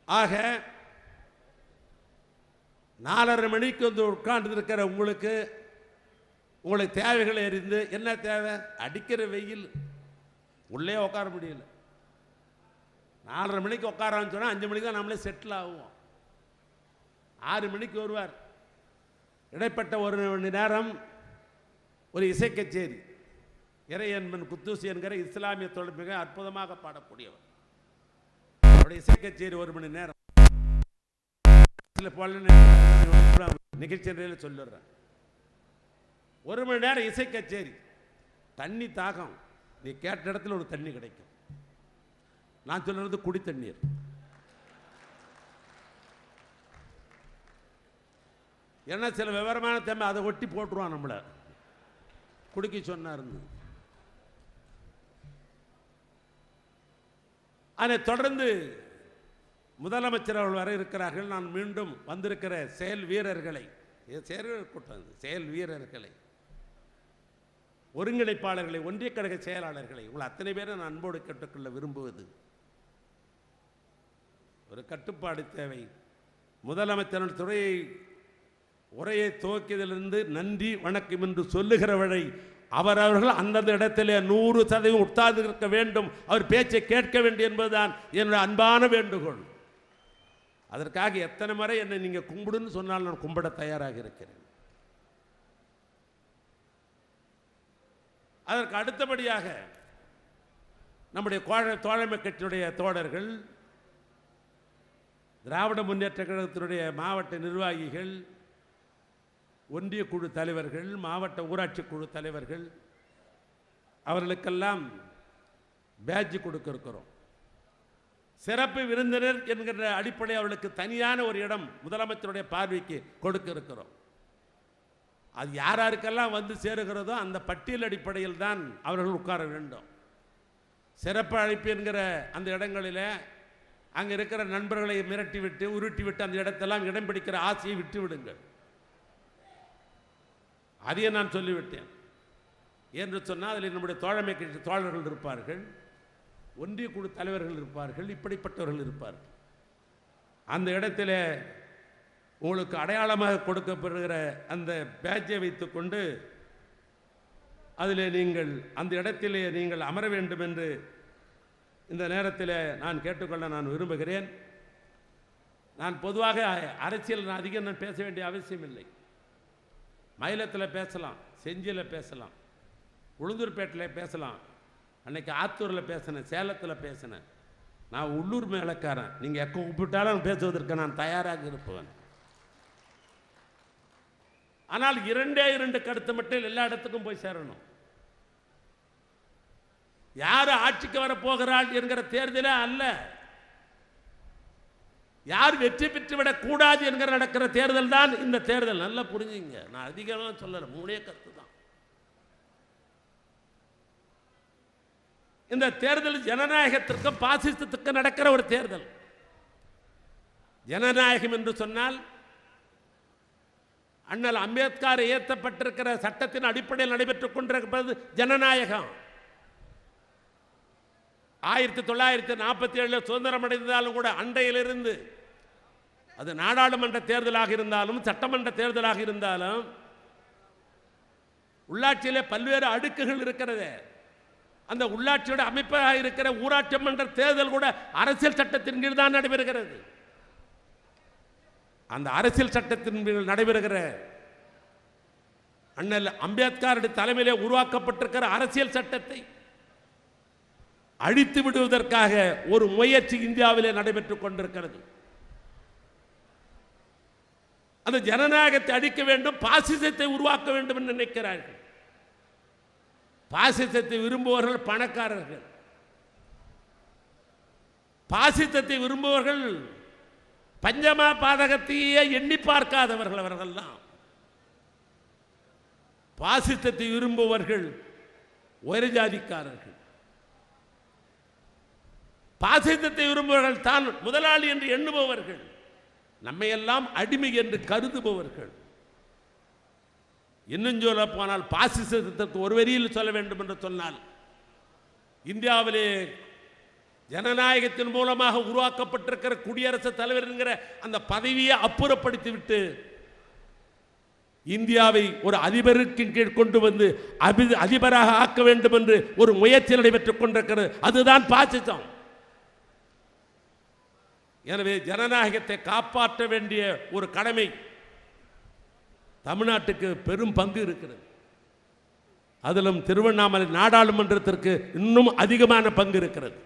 ஆக 4:30 மணிக்கு வந்து உட்கார்ந்து இருக்கிற உங்களுக்கு தேவைகளை அறிந்து, என்ன தேவை? அடிக்கிற வெயில் உள்ளே உட்கார முடியல. 4:30 மணிக்கு உட்காரான்னு சொன்னால் 5 மணிக்கு தான் நம்மளே செட்டில் ஆகுவோம். 6 மணிக்கு வருவார். இடைப்பட்ட 1 மணி நேரம் ஒரு இசை கச்சேரி. இறையன்பன் குத்தூசி என்கிற இஸ்லாமிய தொழில் மிக அற்புதமாக பாடக்கூடியவர். அவருடைய இசை கச்சேரி 1 மணி நேரம் நிகழ்ச்சி சொல்லுறேன். 1 மணி நேரம் இசை கச்சேரி. தண்ணி தாகம், நீ கேட்ட இடத்துல ஒரு தண்ணி கிடைக்கும். நான் சொல்றது குடி தண்ணீர். ஏன்னா சில விவரமான தம்பி அதை ஒட்டி போட்டுருவான் நம்மளை, குடிக்க சொன்னார்னு. அதை தொடர்ந்து முதலமைச்சர் அவர்கள் வர இருக்கிறார்கள். நான் மீண்டும் வந்திருக்கிற செயல் வீரர்களை, செயல் வீரர்களை, ஒருங்கிணைப்பாளர்களை, ஒன்றிய கழக செயலாளர்களை, உங்களை அத்தனை பேரை நான் அன்போடு கேட்டுக்கொள்ள விரும்புவது, ஒரு கட்டுப்பாடு தேவை. முதலமைச்சர் உரையை துவக்கியதிலிருந்து நன்றி வணக்கம் என்று சொல்லுகிற வரை அவரவர்கள் அந்தந்த இடத்திலே 100% உட்கார்ந்து இருக்க வேண்டும், அவர் பேச்சை கேட்க வேண்டும் என்பதுதான் என்னுடைய அன்பான வேண்டுகோள். அதற்காக எத்தனை முறை என்னை நீங்கள் கும்பிடுன்னு சொன்னால் நான் கும்பிட தயாராக இருக்கிறேன். அதற்கு அடுத்தபடியாக நம்முடைய தோழமை கட்சியுடைய தோழர்கள், திராவிட முன்னேற்ற கழகத்தினுடைய மாவட்ட நிர்வாகிகள், ஒன்றிய குழு தலைவர்கள், மாவட்ட ஊராட்சி குழு தலைவர்கள், அவர்களுக்கெல்லாம் பேட்ஜ் கொடுக்க இருக்கிறோம். சிறப்பு விருந்தினர் என்கிற அடிப்படை அவர்களுக்கு தனியான ஒரு இடம் முதலமைச்சருடைய பார்வைக்கு கொடுக்க இருக்கிறோம். அது யாருக்கெல்லாம் வந்து சேருகிறதோ அந்த பட்டியல் அடிப்படையில் தான் அவர்கள் உட்கார வேண்டும். சிறப்பு அழைப்பு என்கிற அந்த இடங்களில் அங்கே இருக்கிற நண்பர்களை மிரட்டி விட்டு உருட்டி விட்டு அந்த இடத்தெல்லாம் இடம் பிடிக்கிற ஆசையை விட்டு விடுங்கள். அதையே நான் சொல்லிவிட்டேன். என்று சொன்னால் அதில் நம்முடைய தோழமை கட்சி தோழர்கள் இருப்பார்கள், ஒன்றிய குழு தலைவர்கள் இருப்பார்கள், இப்படிப்பட்டவர்கள் இருப்பார்கள். அந்த இடத்துல உங்களுக்கு அடையாளமாக கொடுக்கப்படுகிற அந்த பேட்சை வைத்துக்கொண்டு அதில் நீங்கள் அந்த இடத்திலே நீங்கள் அமர வேண்டும் என்று இந்த நேரத்தில் நான் கேட்டுக்கொள்ள நான் விரும்புகிறேன். நான் பொதுவாக அரசியல் அதிகம் நான் பேச வேண்டிய அவசியம் இல்லை. மயிலத்தில் பேசலாம், செஞ்சியில் பேசலாம், உளுந்தூர்பேட்டில் பேசலாம், அன்னைக்கு ஆத்தூரில் பேசினேன், சேலத்தில் பேசினேன். நான் உள்ளூர் மேலக்காரன், நீங்கள் எக்க கூப்பிட்டாலும் பேசுவதற்கு நான் தயாராக இருப்பேன். ஆனால் 2 கருத்து மட்டும் எல்லா இடத்துக்கும் போய் சேரணும். யார் ஆட்சிக்கு வரப்போகிறாள் என்கிற தேர்தலே அல்ல, யார் வெற்றி பெற்றுவிடக் கூடாது என்கிற நடக்கிற தேர்தல் தான் இந்த தேர்தல். நல்லா புரிஞ்சுங்க, நான் அதிகமாக சொல்லல, 3 கருத்து தான். இந்த தேர்தல் ஜனநாயகத்திற்கும் பாசிசத்துக்கும் நடக்கிற ஒரு தேர்தல். ஜனநாயகம் என்று சொன்னால் அண்ணல் அம்பேத்கர் இயற்றப்பட்டிருக்கிற சட்டத்தின் அடிப்படையில் நடைபெற்றுக் கொண்டிருப்பது ஜனநாயகம். 1947 சுதந்திரம் அடைந்தாலும் கூட அண்டையிலிருந்து அது நாடாளுமன்ற தேர்தலாக இருந்தாலும் சட்டமன்ற தேர்தலாக இருந்தாலும் உள்ளாட்சியிலே பல்வேறு அடுக்குகள் இருக்கிறது. அந்த உள்ளாட்சியோட அமைப்பாக இருக்கிற ஊராட்சி மன்ற தேர்தல் கூட அரசியல் சட்டத்தின் கீழ் தான் நடைபெறுகிறது. அந்த அரசியல் சட்டத்தின் கீழ் நடைபெறுகிற அண்ணல் அம்பேத்கருடைய தலைமையிலே உருவாக்கப்பட்டிருக்கிற அரசியல் சட்டத்தை அழித்து விடுவதற்காக ஒரு முயற்சி இந்தியாவிலே நடைபெற்றுக் கொண்டிருக்கிறது. அந்த ஜனநாயகத்தை அழிக்க வேண்டும், பாசிசத்தை உருவாக்க வேண்டும் என்று நினைக்கிறார்கள். பாசிசத்தை விரும்புவர்கள் பணக்காரர்கள், பாசிசத்தை விரும்புவர்கள் பஞ்சமா பாதகத்தையே எண்ணி பார்க்காதவர்கள். அவர்கள்லாம் பாசிசத்தை விரும்புவர்கள் ஒரு ஜாதிக்காரர்கள். பாசிசத்தை விரும்புவர்கள் தான் முதலாளி என்று எண்ணுபவர்கள், நம்மையெல்லாம் அடிமை என்று கருதுபவர்கள். இன்னும் சொல்ல போனால் பாசிசத்திற்கு ஒரு வரியில் சொல்ல வேண்டும் என்று சொன்னால், இந்தியாவிலே ஜனநாயகத்தின் மூலமாக உருவாக்கப்பட்டிருக்கிற குடியரசுத் தலைவர் என்கிற அந்த பதவியை அப்புறப்படுத்திவிட்டு இந்தியாவை ஒரு அதிபருக்கு கீழ் கொண்டு வந்து அதிபராக ஆக்க வேண்டும் என்று ஒரு முயற்சி நடைபெற்றுக் கொண்டிருக்கிறது. அதுதான் பாசிசம். எனவே ஜனநாயகத்தை காப்பாற்ற வேண்டிய ஒரு கடமை தமிழ்நாட்டுக்கு பெரும் பங்கு இருக்கிறது. அதிலும் திருவண்ணாமலை நாடாளுமன்றத்திற்கு இன்னும் அதிகமான பங்கு இருக்கிறது.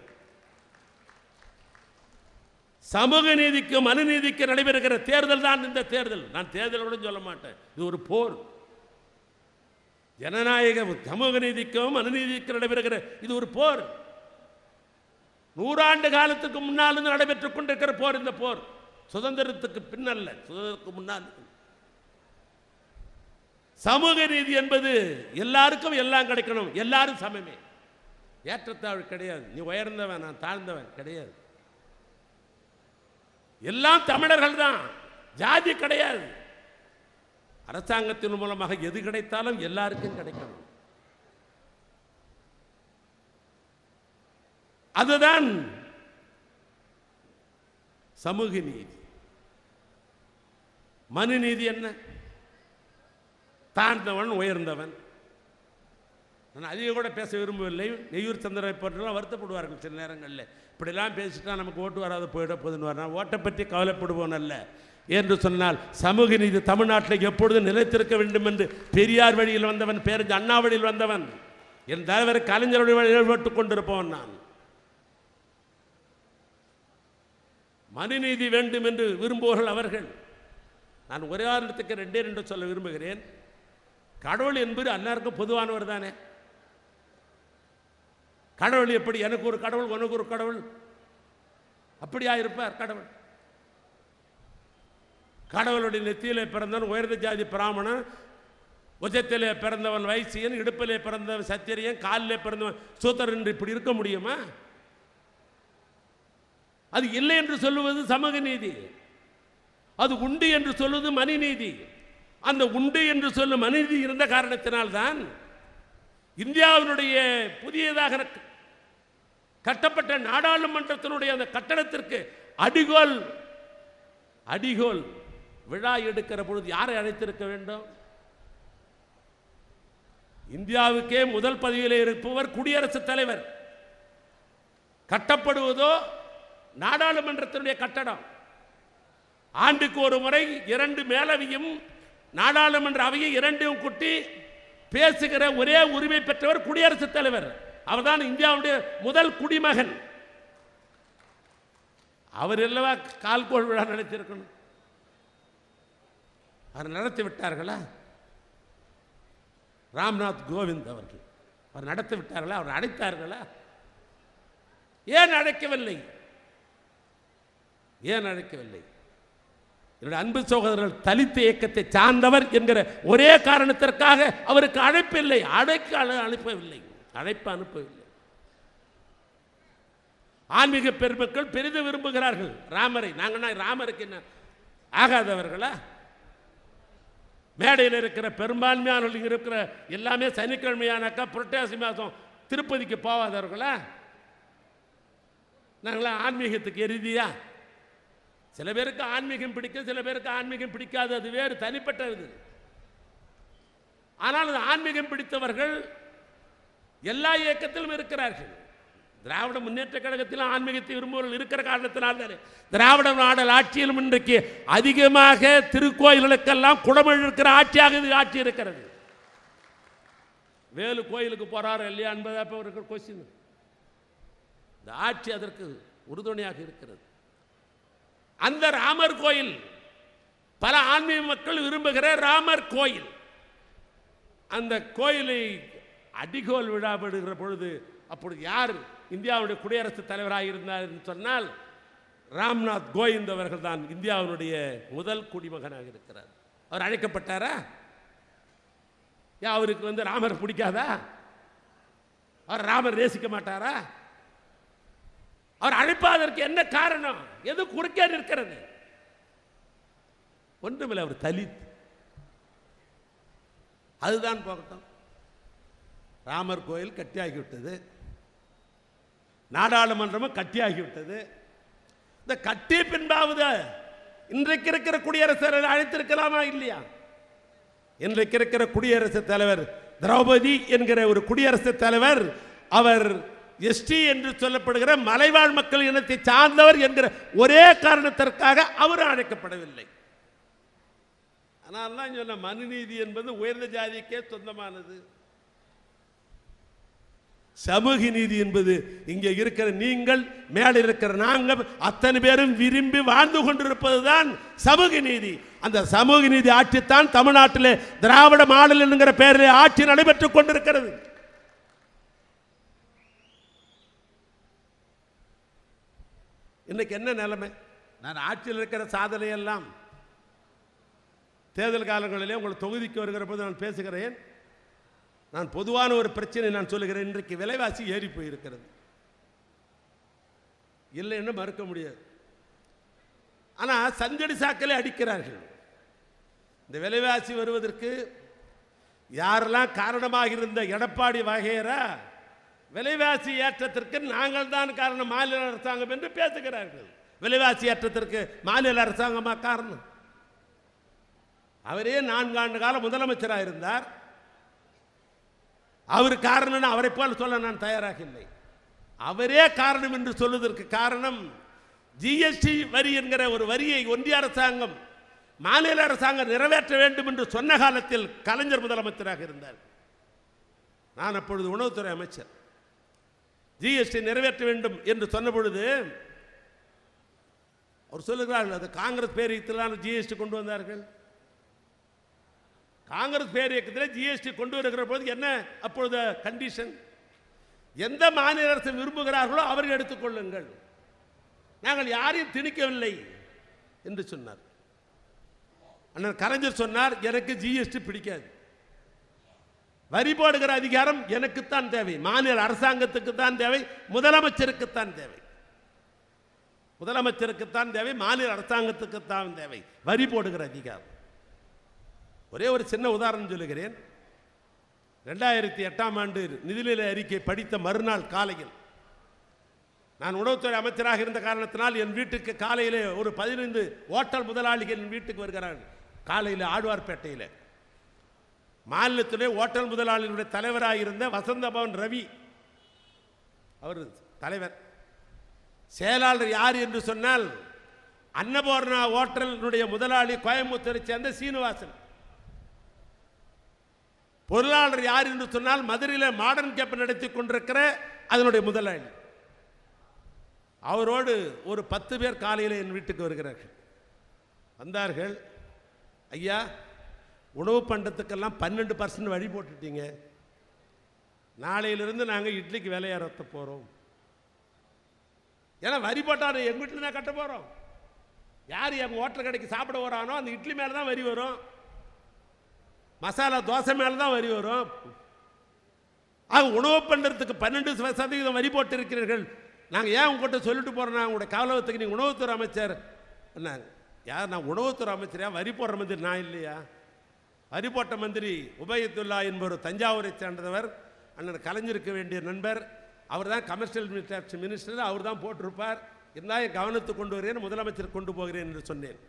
சமூக நீதிக்கு மனு நீதிக்கு நடைபெறுகிற தேர்தல் தான் இந்த தேர்தல். நான் தேர்தல் கூட சொல்ல மாட்டேன், இது ஒரு போர். ஜனநாயக சமூக நீதிக்கும் மனு நீதிக்கு நடைபெறுகிற இது ஒரு போர். 100 ஆண்டு காலத்துக்கு முன்னால் நடைபெற்றுக் கொண்டிருக்கிற போர் இந்த போர். சுதந்திரத்துக்கு பின்னல்ல, சுதந்திரத்துக்கு முன்னால். சமூக நீதி என்பது எல்லாருக்கும் எல்லாம் கிடைக்கணும், எல்லாரும் சமமே. ஏற்றத்தாழ்வு கிடையாது, நீ உயர்ந்தவன் நான் தாழ்ந்தவன் கிடையாது. எல்லாம் தமிழர்கள் தான், ஜாதி கிடையாது. அரசாங்கத்தின் மூலமாக எது கிடைத்தாலும் எல்லாருக்கும் கிடைக்கணும். அதுதான் சமூக நீதி. மனு நீதி என்ன? தாழ்ந்தவன் உயர்ந்தவன். நான் அதிக கூட பேச விரும்பவில்லை. நெய்யூர் சந்திரனை போன்றெல்லாம் வருத்தப்படுவார்கள் சில நேரங்களில். இப்படிலாம் பேசிட்டா நமக்கு ஓட்டு வராது போயிட போதுன்னு வரணும். ஓட்டை பற்றி கவலைப்படுவோம் அல்ல என்று சொன்னால், சமூக நீதி தமிழ்நாட்டில் எப்பொழுதும் நிலைத்திருக்க வேண்டும் என்று பெரியார் வழியில் வந்தவன், பேரஞ்சு அண்ணா வழியில் வந்தவன், என் தலைவர் கலைஞருடைய வழியில் போட்டுக் கொண்டிருப்பவன் நான். மனுநீதி வேண்டும் என்று விரும்புவர்கள் அவர்கள். நான் ஒரே இடத்துக்கு 2 சொல்ல விரும்புகிறேன். கடவுள் என்பது எல்லாருக்கும் பொதுவானவர் தானே. கடவுள் எப்படி? எனக்கு ஒரு கடவுள், உனக்கு ஒரு கடவுள், அப்படியா இருப்பார் கடவுள்? கடவுளுடைய நெத்தியிலே பிறந்தவன் உயர்ந்த ஜாதி பிராமணன், உச்சத்திலே பிறந்தவன் வைசியன், இடுப்பிலே பிறந்தவன் சத்திரியன், காலிலே பிறந்தவன் சூத்திரன் என்று இப்படி இருக்க முடியுமா? அது இல்லை என்று சொல்லுவது சமூக நீதி, அது உண்டு என்று சொல்வது மனுநீதி. அந்த உண்டு என்று சொல்லும் மனுநீதி இருந்த காரணத்தினால்தான் இந்தியாவினுடைய புதியதாக கட்டப்பட்ட நாடாளுமன்றத்தினுடைய அந்த கட்டடத்திற்கு அடிகோல் விழா எடுக்கிற பொழுது யாரை அழைத்திருக்க வேண்டும்? இந்தியாவுக்கே முதல் பதவியில் இருப்பவர் குடியரசுத் தலைவர். கட்டப்படுவதோ நாடாளுமன்றத்தினுடைய கட்டடம். ஆண்டுக்கு ஒரு முறை 2 மேலவையும் நாடாளுமன்ற அவையை 2ஐயும் கூட்டி பேசுகிற ஒரே உரிமை பெற்றவர் குடியரசுத் தலைவர். அவர்தான் இந்தியாவுடைய முதல் குடிமகன். அவர் அல்லவா கால்கோள் விழா நடத்தியிருக்கணும். அவர் நடத்தி விட்டார்களா? ராம்நாத் கோவிந்த் அவர்கள் அவர் நடத்தி விட்டார்களா? அவர் அழைத்தார்களா? ஏன் அழைக்கவில்லை? என்னுடைய அன்பு சகோதரர்கள், தலித் இயக்கத்தை சார்ந்தவர் என்கிற ஒரே காரணத்திற்காக அவருக்கு அழைப்பில்லை, அழைப்பு அனுப்பவில்லை. ஆன்மீக பெருமக்கள் பெரிதும் விரும்புகிறார்கள் ராமரை. நாங்கள் ராமருக்கு என்ன ஆகாதவர்களா? மேடையில் இருக்கிற பெரும்பான்மையானவர்கள் இருக்கிற எல்லாமே சனிக்கிழமையானாக்கா புரட்டாசி மாதம் திருப்பதிக்கு போவாதவர்களா? நாங்களாம் ஆன்மீகத்துக்கு எரிதியா? சில பேருக்கு ஆன்மீகம் பிடிக்கும், சில பேருக்கு ஆன்மீகம் பிடிக்காது, அது வேறு தனிப்பட்டது. ஆனால் அது ஆன்மீகம் பிடித்தவர்கள் எல்லா இயக்கத்திலும் இருக்கிறார்கள். திராவிட முன்னேற்ற கழகத்திலும் ஆன்மீகத்தை விரும்புவர்கள் இருக்கிற காரணத்தினால் தானே திராவிட மாடல் ஆட்சியிலும் இன்றைக்கு அதிகமாக திருக்கோயில்களுக்கெல்லாம் குடமிழ் இருக்கிற ஆட்சியாக இது ஆட்சி இருக்கிறது. வேலு கோயிலுக்கு போறாரு இல்லையா என்பது அப்போ இருக்கிற கொஸ்டின். இந்த ஆட்சி அதற்கு உறுதுணையாக இருக்கிறது. அந்த ராமர் கோயில் பல ஆன்மீக மக்கள் விரும்புகிற ராமர் கோயில், அந்த கோயிலை அடிகோல் விழாப்படுகிற பொழுது அப்பொழுது யார் இந்தியாவுடைய குடியரசுத் தலைவராக இருந்தார் என்று சொன்னால் ராம்நாத் கோவிந்த் அவர்கள் தான் இந்தியாவினுடைய முதல் குடிமகனாக இருக்கிறார். அவர் அழைக்கப்பட்டாரா? அவருக்கு ராமர் பிடிக்காதா? அவர் ராமர் நேசிக்க மாட்டாரா? அவர் அழைப்பாதற்கு என்ன காரணம்? எது குறுக்கே இருக்கிறது? ஒன்றுமில்லை, அவர் தலித். அதுதான் போகட்டும். ராமர் கோயில் கட்டியாகிவிட்டது, நாடாளுமன்றமும் கட்டியாகிவிட்டது. இந்த கட்டிய பின்பாவது இன்றைக்கு இருக்கிற குடியரசர் அழைத்திருக்கலாமா இல்லையா? இன்றைக்கு இருக்கிற குடியரசுத் தலைவர் திரௌபதி என்கிற ஒரு குடியரசுத் தலைவர், அவர் எஸ்டி என்று சொல்லப்படுகிற மலைவாழ் மக்கள் இனத்தை சார்ந்தவர் என்கிற ஒரே காரணத்திற்காக அவர் அழைக்கப்படவில்லை. ஆனால் தான் சொன்ன மனுநீதி என்பது உயர்ந்த ஜாதிக்கே சொந்தமானது. சமூக நீதி என்பது இங்கே இருக்கிற நீங்கள், மேலே இருக்கிற நாங்கள் அத்தனை பேரும் விரும்பி வாழ்ந்து கொண்டிருப்பதுதான் சமூக நீதி. அந்த சமூக நீதி ஆட்சித்தான் தமிழ்நாட்டில் திராவிட மாடல் என்கிற பெயரில் ஆட்சி நடைபெற்றுக் கொண்டிருக்கிறது. இன்னைக்கு என்ன நிலைமை? நான் ஆட்சியில் இருக்கிற சாதனையெல்லாம் தேர்தல் காலங்களிலே உங்கள் தொகுதிக்கு வருகிற போது நான் பேசுகிறேன். நான் பொதுவான ஒரு பிரச்சனை நான் சொல்லுகிறேன். இன்றைக்கு விலைவாசி ஏறி போயிருக்கிறது, இல்லைன்னு மறுக்க முடியாது. ஆனால் சஞ்சடி சாக்கலை அடிக்கிறார்கள். இந்த விலைவாசி வருவதற்கு யாரெல்லாம் காரணமாக இருந்த எடப்பாடி வகையரா விலைவாசி ஏற்றத்திற்கு நாங்கள் தான் காரணம், மாநில அரசாங்கம் என்று பேசுகிறார்கள். விலைவாசி ஏற்றத்திற்கு மாநில அரசாங்கமா காரணம்? அவரே 4 ஆண்டு காலம் முதலமைச்சராக இருந்தார். அவர் காரணம் அவரை போல சொல்ல நான் தயாராக இல்லை. அவரே காரணம் என்று சொல்வதற்கு காரணம், ஜிஎஸ்டி வரி என்கிற ஒரு வரியை ஒன்றிய அரசாங்கம் மாநில அரசாங்கம் நிறைவேற்ற வேண்டும் என்று சொன்ன காலத்தில் கலைஞர் முதலமைச்சராக இருந்தார். நான் அப்பொழுது உணவுத்துறை அமைச்சர். ஜிஎஸ்டி நிறைவேற்ற வேண்டும் என்று சொன்ன பொழுது அவர் சொல்லுகிறார்கள், அது காங்கிரஸ் பேரியக்கத்தில் ஜிஎஸ்டி கொண்டு வந்தார்கள். காங்கிரஸ் பேரியக்கத்தில் ஜிஎஸ்டி கொண்டு வருகிற போது என்ன அப்பொழுது கண்டிஷன்? எந்த மாநில அரசு விரும்புகிறார்களோ அவர்கள் எடுத்துக்கொள்ளுங்கள், நாங்கள் யாரையும் திணிக்கவில்லை என்று சொன்னார். அண்ணன் கலைஞர் சொன்னார், எனக்கு ஜிஎஸ்டி பிடிக்காது, வரி போடுகிற அதிகாரம் எனக்குத்தான் தேவை, மாநில அரசாங்கத்துக்கு தான் தேவை, முதலமைச்சருக்குத்தான் தேவை, முதலமைச்சருக்குத்தான் தேவை, மாநில அரசாங்கத்துக்குத்தான் தேவை வரி போடுகிற அதிகாரம். ஒரே ஒரு சின்ன உதாரணம் சொல்லுகிறேன். 2008ஆம் ஆண்டு நிதிநிலை அறிக்கை படித்த மறுநாள் காலையில், நான் உணவுத்துறை அமைச்சராக இருந்த காரணத்தினால் என் வீட்டுக்கு காலையில் ஒரு 15 ஹோட்டல் முதலாளிகள் என் வீட்டுக்கு வருகிறார்கள். காலையில் ஆழ்வார்பேட்டையில் மாநிலத்துடைய ஹோட்டல் முதலாளிகளுடைய தலைவராக இருந்த வசந்தபவன் ரவி அவர் தலைவர். செயலாளர் யார் என்று சொன்னால் அன்னபூர்ணா ஹோட்டலினுடைய முதலாளி கோயம்புத்தூரை சேர்ந்த சீனிவாசன். பொருளாளர் யார் என்று சொன்னால் மதுரையில் மாடர்ன் கேப் நடத்தி கொண்டிருக்கிற அதனுடைய முதலாளி. அவரோடு ஒரு 10 பேர் காலையில் என் வீட்டுக்கு வருகிறார்கள். வந்தார்கள், ஐயா உணவு பண்டத்துக்கெல்லாம் 12% வழி போட்டுட்டீங்க, நாளையிலிருந்து நாங்கள் இட்லிக்கு விலை ஏற்ற போகிறோம். ஏன்னா வரி போட்டால் எங்கள் வீட்டில் தான் கட்ட போகிறோம். யார் எங்கள் ஹோட்டல் கடைக்கு சாப்பிட வரானோ அந்த இட்லி மேலே தான் வரி வரும், மசாலா தோசை மேலே தான் வரி வரும். ஆக உணவு பண்ணுறதுக்கு 12% வரி போட்டு இருக்கிறீர்கள். நாங்கள் ஏன் உங்கள்கிட்ட சொல்லிட்டு போகிறோம், உங்களுடைய கவலத்துக்கு நீங்கள் உணவுத்துறை அமைச்சர் என்ன? யார்? நான் உணவுத்துறை அமைச்சரையா? வரி போடுற மந்திரி நான் இல்லையா? வரி போட்ட மந்திரி உபயத்துல்லா என்பவர் தஞ்சாவூரை சேர்ந்தவர், அண்ணன் கலைஞருக்கு வேண்டிய நண்பர். அவர் தான் கமர்ஷியல் மினிஸ்டர், அவர் தான் போட்டிருப்பார். இருந்தால் என் கவனத்துக்கு கொண்டு வருகிறேன், முதலமைச்சர் கொண்டு போகிறேன் என்று சொன்னேன்.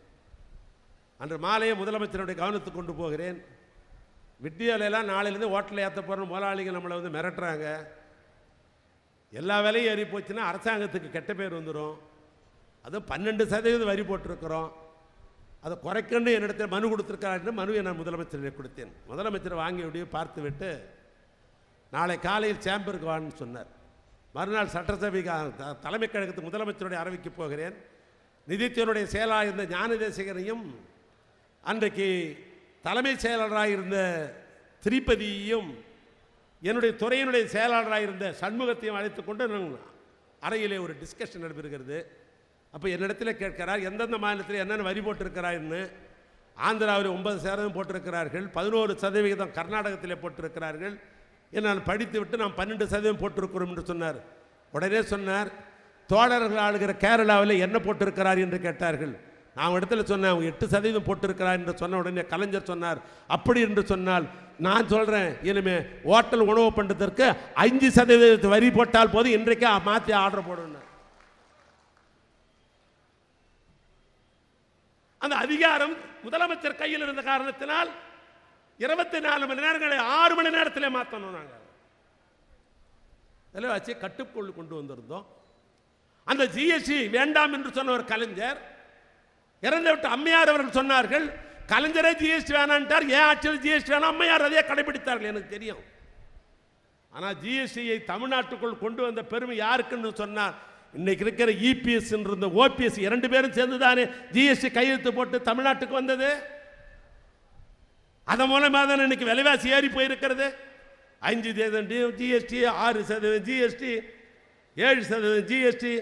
அன்று மாலையே முதலமைச்சருடைய கவனத்துக்கு கொண்டு போகிறேன். விட்டியாலையெல்லாம் நாளையிலேருந்து ஹோட்டலில் ஏற்ற போகிற முதலாளிங்க நம்மளை வந்து மிரட்டுறாங்க. எல்லா விலையும் ஏறி போச்சுன்னா அரசாங்கத்துக்கு கெட்ட பேர் வந்துடும். அதுவும் 12% வரி போட்டிருக்கிறோம். அதை குறைக்கணும்னு என்னிடத்தில் மனு கொடுத்துருக்காருன்னு மனுவை நான் முதலமைச்சரிடம் கொடுத்தேன். முதலமைச்சர் வாங்கி அப்படியே பார்த்து விட்டு நாளை காலையில் சேம்பருக்கு வான்னு சொன்னார். மறுநாள் சட்டசபை தலைமை கழகத்துக்கு முதலமைச்சருடைய அறிவிக்க போகிறேன். நிதித்துறையுடைய செயலாளர் இருந்த ஞான தேசிகரையும் அன்றைக்கு தலைமைச் செயலாளராக இருந்த திரிபதியையும் என்னுடைய துறையினுடைய செயலாளராக இருந்த சண்முகத்தையும் அழைத்து கொண்டு அறையிலே ஒரு டிஸ்கஷன் நடைபெறுகிறது. அப்போ என்னிடத்தில் கேட்கிறார், எந்தெந்த மாநிலத்தில் என்னென்ன வரி போட்டிருக்கிறார்னு. ஆந்திராவில் 9% போட்டிருக்கிறார்கள், 11% கர்நாடகத்தில் போட்டிருக்கிறார்கள். நான் படித்து விட்டு நாம் 12% போட்டிருக்கிறோம் என்று சொன்னார். உடனே சொன்னார், தோழர்கள் ஆளுகிற கேரளாவில் என்ன போட்டிருக்கிறார் என்று கேட்டார்கள். நான் இடத்துல சொன்னேன், அவங்க 8% போட்டிருக்கிறார் என்று சொன்ன உடனே கலைஞர் சொன்னார், அப்படி என்று சொன்னால் நான் சொல்கிறேன், இனிமே ஹோட்டல் உணவு பண்ணுறதற்கு 5% வரி போட்டால் போதும், இன்றைக்கே மாற்றி ஆர்டர் போடணும். அந்த அதிகாரம் முதலமைச்சர் கையில் இருந்த காரணத்தினால் 24 மணி நேரங்களை 6 மணி நேரத்தில் மாற்றணும். நாங்கள் இதில் வச்சு கட்டுக்குள் கொண்டு வந்திருந்தோம். அந்த ஜிஎஸ்டி வேண்டாம் என்று சொன்ன ஒரு கலைஞர், இறந்துவிட்டு அம்மையார் அவர்கள் சொன்னார்கள், கலைஞரே ஜிஎஸ்டி வேணான்ட்டார், ஏன் ஆட்சியில் ஜிஎஸ்டி வேணாம், அம்மையார் அதே கடைபிடித்தார்கள். எனக்கு தெரியும். ஆனால் ஜிஎஸ்டியை தமிழ்நாட்டுக்குள் கொண்டு வந்த பெருமை யாருக்குன்னு சொன்னார், இன்னைக்கு இருக்கிற இபிஎஸ் இருந்த ஓபிஎஸ் 2 பேரும் சேர்ந்து தானே ஜிஎஸ்டி கையெழுத்து போட்டு தமிழ்நாட்டுக்கு வந்தது. அதன் மூலமாக தான் இன்னைக்கு விலைவாசி ஏறி போயிருக்கிறது. 5% GST, 6% GST, 7% GST,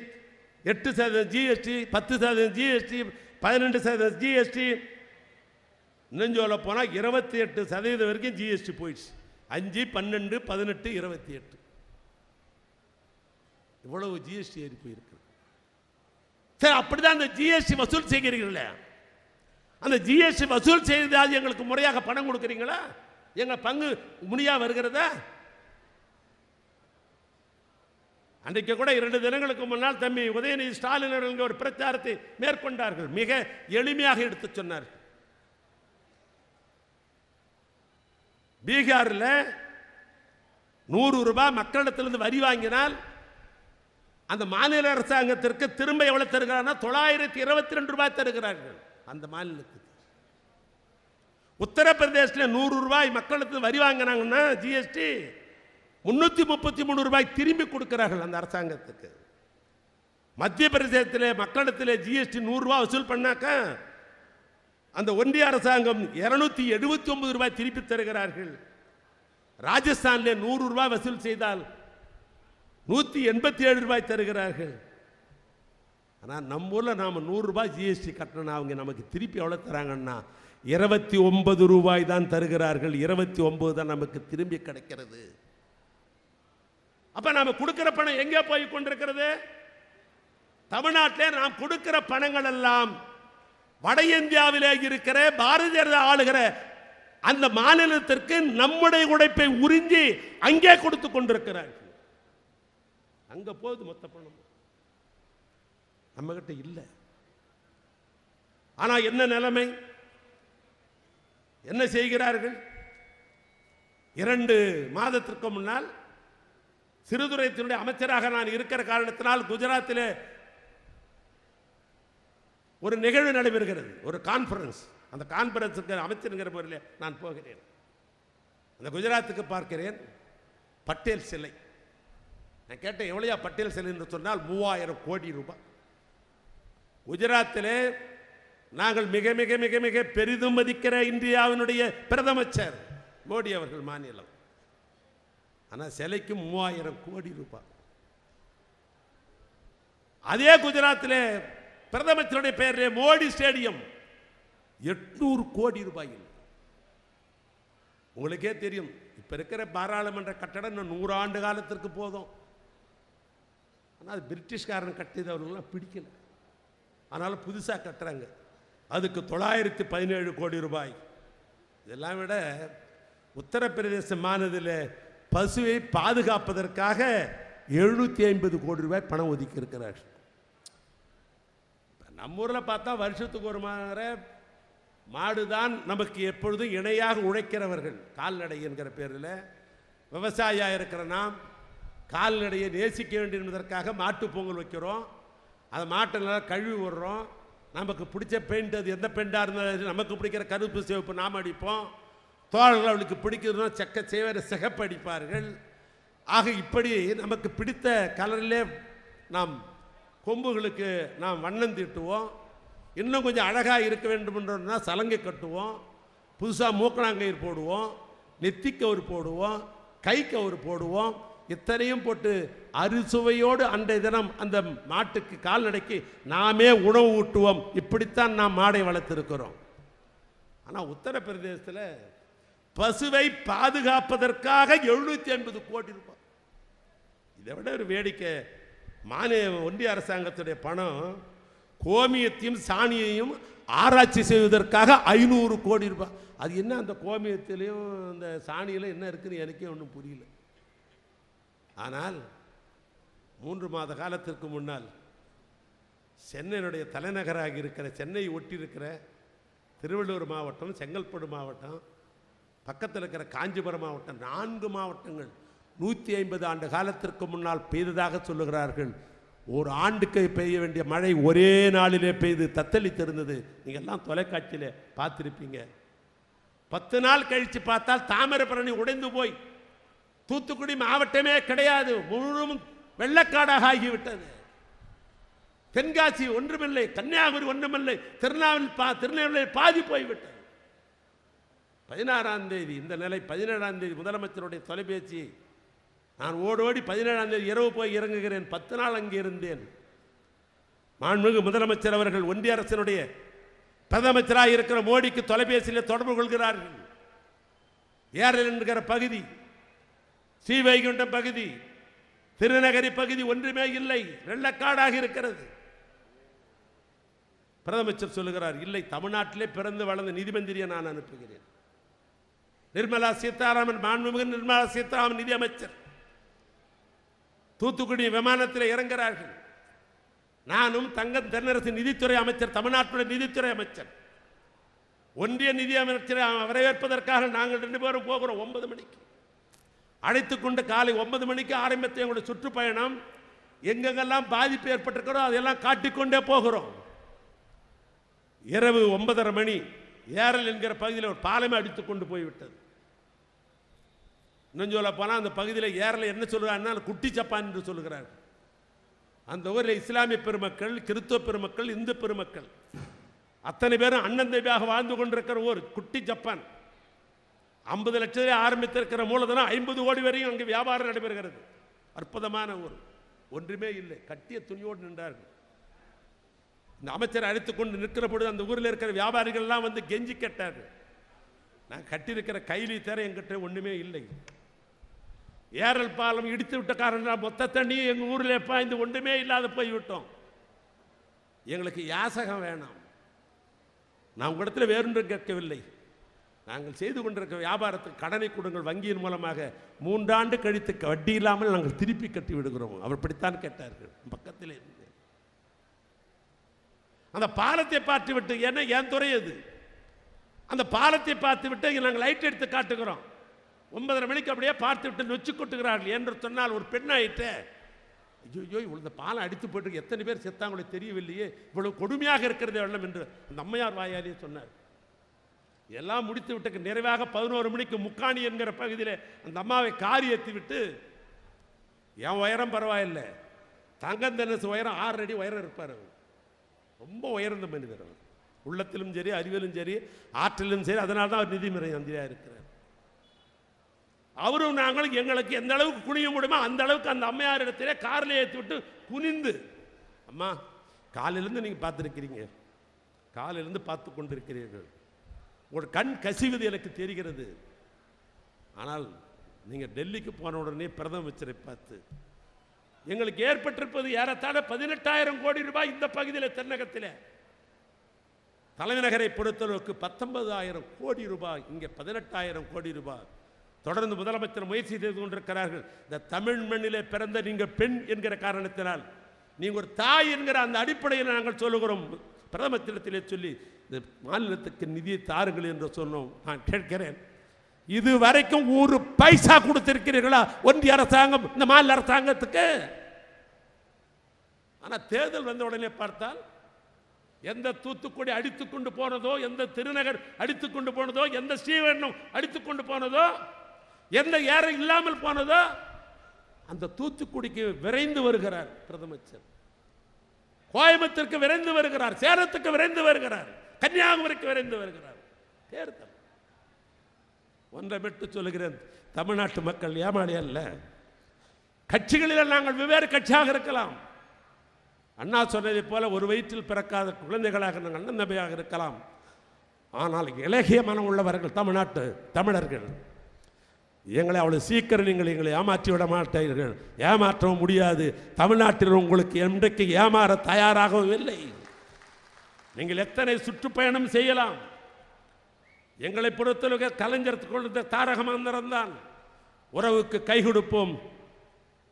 8% GST, 10% GST, 12% GST, இன்னும் சொல்ல போனால் 28% வரைக்கும் ஜிஎஸ்டி போயிடுச்சு. 5, 12, 18, 28 இவ்வளவு ஜிஎஸ்டி ஏறி போயிருக்கு. சரி, அப்படிதான் அந்த ஜிஎஸ்டி வசூல் செய்கிறீர்களே, அந்த ஜிஎஸ்டி வசூல் செய்தால் எங்களுக்கு முறையாக பணம் கொடுக்குறீங்களா? எங்கள் பங்கு முடியா வருகிறதா? அன்றைக்கு கூட 2 தினங்களுக்கு முன்னால் தம்பி உதயநிதி ஸ்டாலின் அவர்கள் ஒரு பிரச்சாரத்தை மேற்கொண்டார்கள். மிக எளிமையாக எடுத்து சொன்னார். பீகாரில் 100 ரூபாய் மக்களிடத்திலிருந்து வரி வாங்கினால் அந்த மாநில அரசாங்கத்திற்கு திரும்ப எவ்வளவு தருகிறார்கள்? 922 ரூபாய் தருகிறார்கள் அந்த மாநிலத்துக்கு. உத்தரப்பிரதேசத்தில் 100 ரூபாய் மக்களுக்கு வரி வாங்கினாங்கன்னா ஜிஎஸ்டி 333 ரூபாய் திரும்பி கொடுக்கிறார்கள் அந்த அரசாங்கத்துக்கு. மத்திய பிரதேசத்தில் மக்களிடத்தில் ஜிஎஸ்டி 100 ரூபாய் வசூல் பண்ணாக்க அந்த ஒன்றிய அரசாங்கம் 279 ரூபாய் திருப்பி தருகிறார்கள். ராஜஸ்தானில் 100 ரூபாய் வசூல் செய்தால் 187 ரூபாய் தருகிறார்கள். ஆனால் நம்ம ஊரில் நாம் 100 ரூபாய் ஜிஎஸ்டி கட்டணும், அவங்க நமக்கு திருப்பி எவ்வளோ தராங்கன்னா 29 ரூபாய் தான் தருகிறார்கள். 29 தான் நமக்கு திரும்பி கிடைக்கிறது. அப்ப நாம கொடுக்கிற பணம் எங்கே போய் கொண்டிருக்கிறது? தமிழ்நாட்டிலே நாம் கொடுக்கிற பணங்கள் எல்லாம் வட இந்தியாவிலே இருக்கிற பாரதிய ஜனதா ஆளுகிற அந்த மாநிலத்திற்கு நம்முடைய உழைப்பை உறிஞ்சி அங்கே கொடுத்து கொண்டிருக்கிறார்கள். அங்க போகுது மொத்த பணம், நம்ம கிட்ட இல்லை. ஆனா என்ன நிலைமை, என்ன செய்கிறார்கள்? 2 மாதத்திற்கு முன்னால் சிறுதுறைத்தினுடைய அமைச்சராக நான் இருக்கிற காரணத்தினால் குஜராத்தில் ஒரு நிகழ்வு நடைபெறுகிறது, ஒரு கான்ஃபரன்ஸ். அந்த கான்ஃபரன்ஸுக்கு அமைச்சருங்கிற முறையில் நான் போகிறேன். அந்த குஜராத்துக்கு பார்க்கிறேன் பட்டேல் சிலை. நான் கேட்டேன், எவ்வளையா பட்டேல் சிலை என்று சொன்னால் 3000 கோடி ரூபாய். குஜராத்திலே நாங்கள் மிக மிக மிக மிக பெரிதும் மதிக்கிற இந்தியாவினுடைய பிரதமர் மோடி அவர்கள் மாநிலம். ஆனால் சிலைக்கு 3000 கோடி ரூபாய். அதே குஜராத்திலே பிரதமருடைய பெயரிலே மோடி ஸ்டேடியம் 800 கோடி ரூபாயில். உங்களுக்கே தெரியும், இப்ப இருக்கிற பாராளுமன்ற கட்டடம் 100 ஆண்டு காலத்திற்கு போதும். ஆனால் பிரிட்டிஷ்காரன் கட்டியவர்கள்லாம் பிடிக்கல, அதனால புதுசாக கட்டுறாங்க. அதுக்கு 917 கோடி ரூபாய். இதெல்லாம் விட உத்தரப்பிரதேச மாநிலத்தில் பசுவை பாதுகாப்பதற்காக 750 கோடி ரூபாய் பணம் ஒதுக்கி இருக்கிறார். நம்ம ஊரில் பார்த்தா வருஷத்துக்கு ஒரு முறை மாடுதான் நமக்கு எப்பொழுதும் இணையாக உழைக்கிறவர்கள். கால்நடை என்கிற பேரில் விவசாயியாக இருக்கிற நாம் கால்நடையை நேசிக்க வேண்டும் என்பதற்காக மாட்டுப் பொங்கல் வைக்கிறோம். அதை மாட்டை நல்லா கழுவி விடுறோம். நமக்கு பிடிச்ச பெயிண்ட், அது எந்த பெயிண்டாக இருந்தாலும் நமக்கு பிடிக்கிற கருப்பு சிவப்பு நாம் அடிப்போம். தோழர்கள் அவளுக்கு பிடிக்கிறதுனா செக்க சேவர சிகப்பு அடிப்பார்கள். ஆக இப்படி நமக்கு பிடித்த கலரிலே நாம் கொம்புகளுக்கு நாம் வண்ணம் தீட்டுவோம். இன்னும் கொஞ்சம் அழகாக இருக்க வேண்டும் என்றால் சலங்கை கட்டுவோம், புதுசாக மூக்கணாங்கயிறு போடுவோம், நெத்தி கவுறு போடுவோம், கை கவுறு போடுவோம். இத்தனையும் போட்டு அறுசுவையோடு அன்றைய தினம் அந்த மாட்டுக்கு கால்நடைக்கு நாமே உணவு ஊட்டுவோம். இப்படித்தான் நாம் மாடை வளர்த்திருக்கிறோம். ஆனால் உத்தரப்பிரதேசத்தில் பசுவை பாதுகாப்பதற்காக 750 கோடி ரூபாய். இதை விட ஒரு வேடிக்கை, மாநில ஒன்றிய அரசாங்கத்துடைய பணம் கோமியத்தையும் சாணியையும் ஆராய்ச்சி செய்வதற்காக 500 கோடி ரூபாய். அது என்ன அந்த கோமியத்திலையும் அந்த சாணியிலும் என்ன இருக்குன்னு எனக்கே ஒன்றும் புரியல. ஆனால் 3 மாத காலத்திற்கு முன்னால் சென்னையினுடைய தலைநகராக இருக்கிற சென்னை ஒட்டியிருக்கிற திருவள்ளூர் மாவட்டம், செங்கல்பட்டு மாவட்டம், பக்கத்தில் இருக்கிற காஞ்சிபுரம் மாவட்டம், 4 மாவட்டங்கள் 150 ஆண்டு காலத்திற்கு முன்னால் பெய்ததாக சொல்லுகிறார்கள். ஒரு ஆண்டுக்கு பெய்ய வேண்டிய மழை ஒரே நாளிலே பெய்து தத்தளித்திருந்தது. நீங்கள் எல்லாம் தொலைக்காட்சியில் பார்த்துருப்பீங்க. 10 நாள் கழித்து பார்த்தால் தாமிரபரணி உடைந்து போய் தூத்துக்குடி மாவட்டமே கிடையாது, முழுவதும் வெள்ளக்காடாக ஆகிவிட்டது. தென்காசி ஒன்றுமில்லை, கன்னியாகுமரி ஒன்றுமில்லை, திருநெல்வேலி பாதி போய்விட்டது. 16ஆம் தேதி இந்த நிலை. 17ஆம் தேதி முதலமைச்சருடைய தொலைபேசி நான் ஓடோடி 17ஆம் தேதி இரவு போய் இறங்குகிறேன். 10 நாள் அங்கே இருந்தேன். மாண்புமிகு முதலமைச்சர் அவர்கள் ஒன்றிய அரசினுடைய பிரதமராக இருக்கிற மோடிக்கு தொலைபேசியில் தொடர்பு கொள்கிறார்கள். ஏரல் என்கிற பகுதி, ஸ்ரீவைகுண்டம் பகுதி, திருநகரி பகுதி ஒன்றுமே இல்லை, வெள்ளக்காடாக இருக்கிறது. பிரதமர் சொல்லுகிறார், இல்லை, தமிழ்நாட்டிலே பிறந்து வளர்ந்த நிதி மந்திரியை நான் அனுப்புகிறேன். நிர்மலா சீதாராமன், மாண்புமிகு நிர்மலா சீதாராமன் நிதி அமைச்சர் தூத்துக்குடி விமானத்தில் இறங்குகிறார்கள். நானும் தங்கம் தென்னரசு நிதித்துறை அமைச்சர், தமிழ்நாட்டுடைய நிதித்துறை அமைச்சர், ஒன்றிய நிதி அமைச்சரை வரவேற்பதற்காக நாங்கள் 2 பேரும் போகிறோம். 9 மணிக்கு அழைத்துக்கொண்டு காலை 9 மணிக்கு ஆரம்பித்த எங்களுடைய சுற்றுப்பயணம். எங்கெங்கெல்லாம் பாதிப்பு ஏற்பட்டிருக்கிறோம் அதெல்லாம் காட்டிக்கொண்டே போகிறோம். இரவு 9:30 மணி ஏரல் என்கிற பகுதியில் ஒரு பாலமே அடித்துக் கொண்டு போய்விட்டது. இன்னும் சொல்ல போனால் அந்த பகுதியில் ஏரல் என்ன சொல்கிறாங்கன்னா குட்டி சப்பான் என்று சொல்லுகிறார்கள். அந்த ஊரில் இஸ்லாமிய பெருமக்கள், கிறிஸ்துவ பெருமக்கள், இந்து பெருமக்கள் அத்தனை பேரும் அண்ணன் தம்பியாக வாழ்ந்து கொண்டிருக்கிற ஊர் குட்டி ஜப்பான். 50 லட்சத்திலே ஆரம்பித்திருக்கிற மூலதனம் 50 கோடி வரையும் அங்கே வியாபாரம் நடைபெறுகிறது. அற்புதமான ஊர், ஒன்றுமே இல்லை, கட்டிய துணியோடு நின்றார்கள். இந்த அமைச்சர் அழைத்துக் கொண்டு நிற்கிற பொழுது அந்த ஊரில் இருக்கிற வியாபாரிகள் எல்லாம் வந்து கெஞ்சி கேட்டார்கள். நான் கட்டியிருக்கிற கைலி தர எங்கிட்ட ஒன்றுமே இல்லை. ஏரல் பாலம் இடித்து விட்ட காரணம் மொத்த தண்ணியும் எங்கள் ஊரில் பாய்ந்து ஒன்றுமே இல்லாத போய்விட்டோம். எங்களுக்கு யாசகம் வேணாம், நான் உங்களிடத்தில் வேறொன்றும் கேட்கவில்லை. நாங்கள் செய்து கொண்டிருக்கிற வியாபாரத்துக்கு கடனை கொடுங்கள், வங்கியின் மூலமாக 3 ஆண்டு கழித்து வட்டி இல்லாமல் நாங்கள் திருப்பி கட்டி விடுகிறோம். அவர் இப்படித்தான் கேட்டார்கள். பக்கத்தில் இருந்து அந்த பாலத்தை பார்த்து விட்டு, என்ன என் துறை அது, அந்த பாலத்தை பார்த்து விட்டு நாங்கள் லைட் எடுத்து காட்டுகிறோம். 9:30 மணிக்கு அப்படியே பார்த்து விட்டு நொச்சு கொட்டுகிறார்கள் என்று சொன்னால் ஒரு பெண்ணாயிட்டு, ஐயோ இவ்வளவு பாலம் அடித்து போட்டு எத்தனை பேர் செத்தாங்களோ தெரியவில்லையே, இவ்வளவு கொடுமையாக இருக்கிறதே வெள்ளம் என்று அந்த அம்மையார் வாயாலே சொன்னார். எல்லாம் முடித்து விட்டு நிறைவாக 11 மணிக்கு முக்காணி என்கிற பகுதியில் அந்த அம்மாவை காரி ஏற்றி விட்டு, என் உயரம் பரவாயில்லை, தங்கந்தனசு உயரம் 6 அடி உயரம் இருப்பார். ரொம்ப உயர்ந்த மனிதர், உள்ளத்திலும் சரி, அறிவிலும் சரி, ஆற்றிலும் சரி. அதனால தான் அவர் நிதிமுறை மந்திரியாக இருக்கிறார். அவரும் நாங்களும் எங்களுக்கு எந்த அளவுக்கு குனிய முடியுமோ அந்த அளவுக்கு அந்த அம்மையார் இடத்திலே காரில் ஏற்றி விட்டு குனிந்து, அம்மா காலையிலேருந்து நீங்கள் பார்த்துருக்கிறீங்க, காலையிலேருந்து பார்த்து கொண்டிருக்கிறீர்கள், உங்களோட கண் கசிவது எனக்கு தெரிகிறது. ஆனால் நீங்கள் டெல்லிக்கு போன உடனே பிரதமரை பார்த்து, எங்களுக்கு ஏற்பட்டிருப்பது ஏறத்தாழ 18,000 கோடி ரூபாய் இந்த பகுதியில், தென்னகத்தில் தலைநகரை பொறுத்தளவுக்கு 19,000 கோடி ரூபாய், இங்கே 18,000 கோடி ரூபாய். தொடர்ந்து முதலமைச்சர் முயற்சி செய்து கொண்டிருக்கிறார்கள். இந்த தமிழ் மண்ணிலே பிறந்த நீங்கள் பெண் என்கிற காரணத்தினால், நீங்கள் ஒரு தாய் என்கிற அந்த அடிப்படையில் நாங்கள் சொல்லுகிறோம். பிரதமத்திடத்திலே சொல்லி இந்த மாநிலத்துக்கு நிதியை தாருங்கள் என்று சொன்னோம். நான் கேட்கிறேன், இது வரைக்கும் ஒரு பைசா கொடுத்திருக்கிறீர்களா ஒன்றிய அரசாங்கம் இந்த மாநில அரசாங்கத்துக்கு? ஆனால் தேர்தல் வந்த உடனே பார்த்தால் எந்த தூத்துக்குடி அடித்துக்கொண்டு போனதோ, எந்த திருநகர் அடித்துக்கொண்டு போனதோ, எந்த ஸ்ரீவெண்ணம் அடித்துக்கொண்டு போனதோ, எந்த ஏறை இல்லாமல் போனதோ அந்த தூத்துக்குடிக்கு விரைந்து வருகிறார் பிரதமர். கோயம்புத்தூருக்கு விரைந்து வருகிறார், சேலத்துக்கு விரைந்து வருகிறார், கன்னியாகுமரிக்கு விரைந்து வருகிறார். தேர்தல் ஒன்றை விட்டு சொல்லுகிறேன், தமிழ்நாட்டு மக்கள் ஏமாளி அல்ல. கட்சிகளில் நாங்கள் வெவ்வேறு கட்சியாக இருக்கலாம். அண்ணா சொன்னதை போல ஒரு வயிற்றில் பிறக்காத குழந்தைகளாக நாங்கள் அண்ணன் தம்பியாக இருக்கலாம். ஆனால் இலகிய மனம் உள்ளவர்கள் தமிழ்நாட்டு தமிழர்கள். எங்களை அவ்வளவு சீக்கிரம் நீங்கள் எங்களை ஏமாற்றி விட மாட்டீர்கள், ஏமாற்றவும் முடியாது. தமிழ்நாட்டில் உங்களுக்கு இன்றைக்கு ஏமாற தயாராகவும் இல்லை. நீங்கள் எத்தனை சுற்றுப்பயணம் செய்யலாம். எங்களை பொறுத்தளவு கலைஞர் கொண்ட தாரக மந்திரம் தான் உறவுக்கு கை கொடுப்போம்,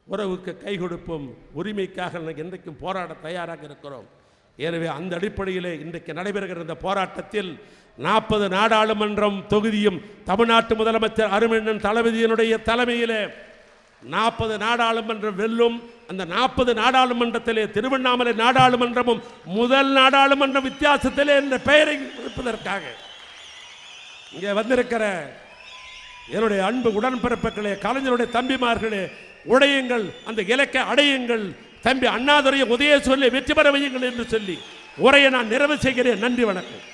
உறவுக்கு கை கொடுப்போம். உரிமைக்காக என்றைக்கும் போராட தயாராக இருக்கிறோம். எனவே அந்த அடிப்படையிலே இன்றைக்கு நடைபெறுகிற இந்த போராட்டத்தில் 40 நாடாளுமன்றம் தொகுதியும் தமிழ்நாட்டு முதலமைச்சர் அருமண்ணன் தளபதியினுடைய தலைமையிலே 40 நாடாளுமன்றம் வெல்லும். அந்த 40 நாடாளுமன்றத்திலே திருவண்ணாமலை நாடாளுமன்றமும் முதல் நாடாளுமன்ற வித்தியாசத்திலே என்ற பெயரை கொடுப்பதற்காக இங்கே வந்திருக்கிற என்னுடைய அன்பு உடன்பிறப்புகளே, கலைஞருடைய தம்பிமார்களே, உடையுங்கள், அந்த இலக்கை அடையுங்கள். தம்பி அண்ணாதுரையை உதய சொல்லி வெற்றி பெற வையுங்கள் என்று சொல்லி உரையை நான் நிறைவு செய்கிறேன். நன்றி, வணக்கம்.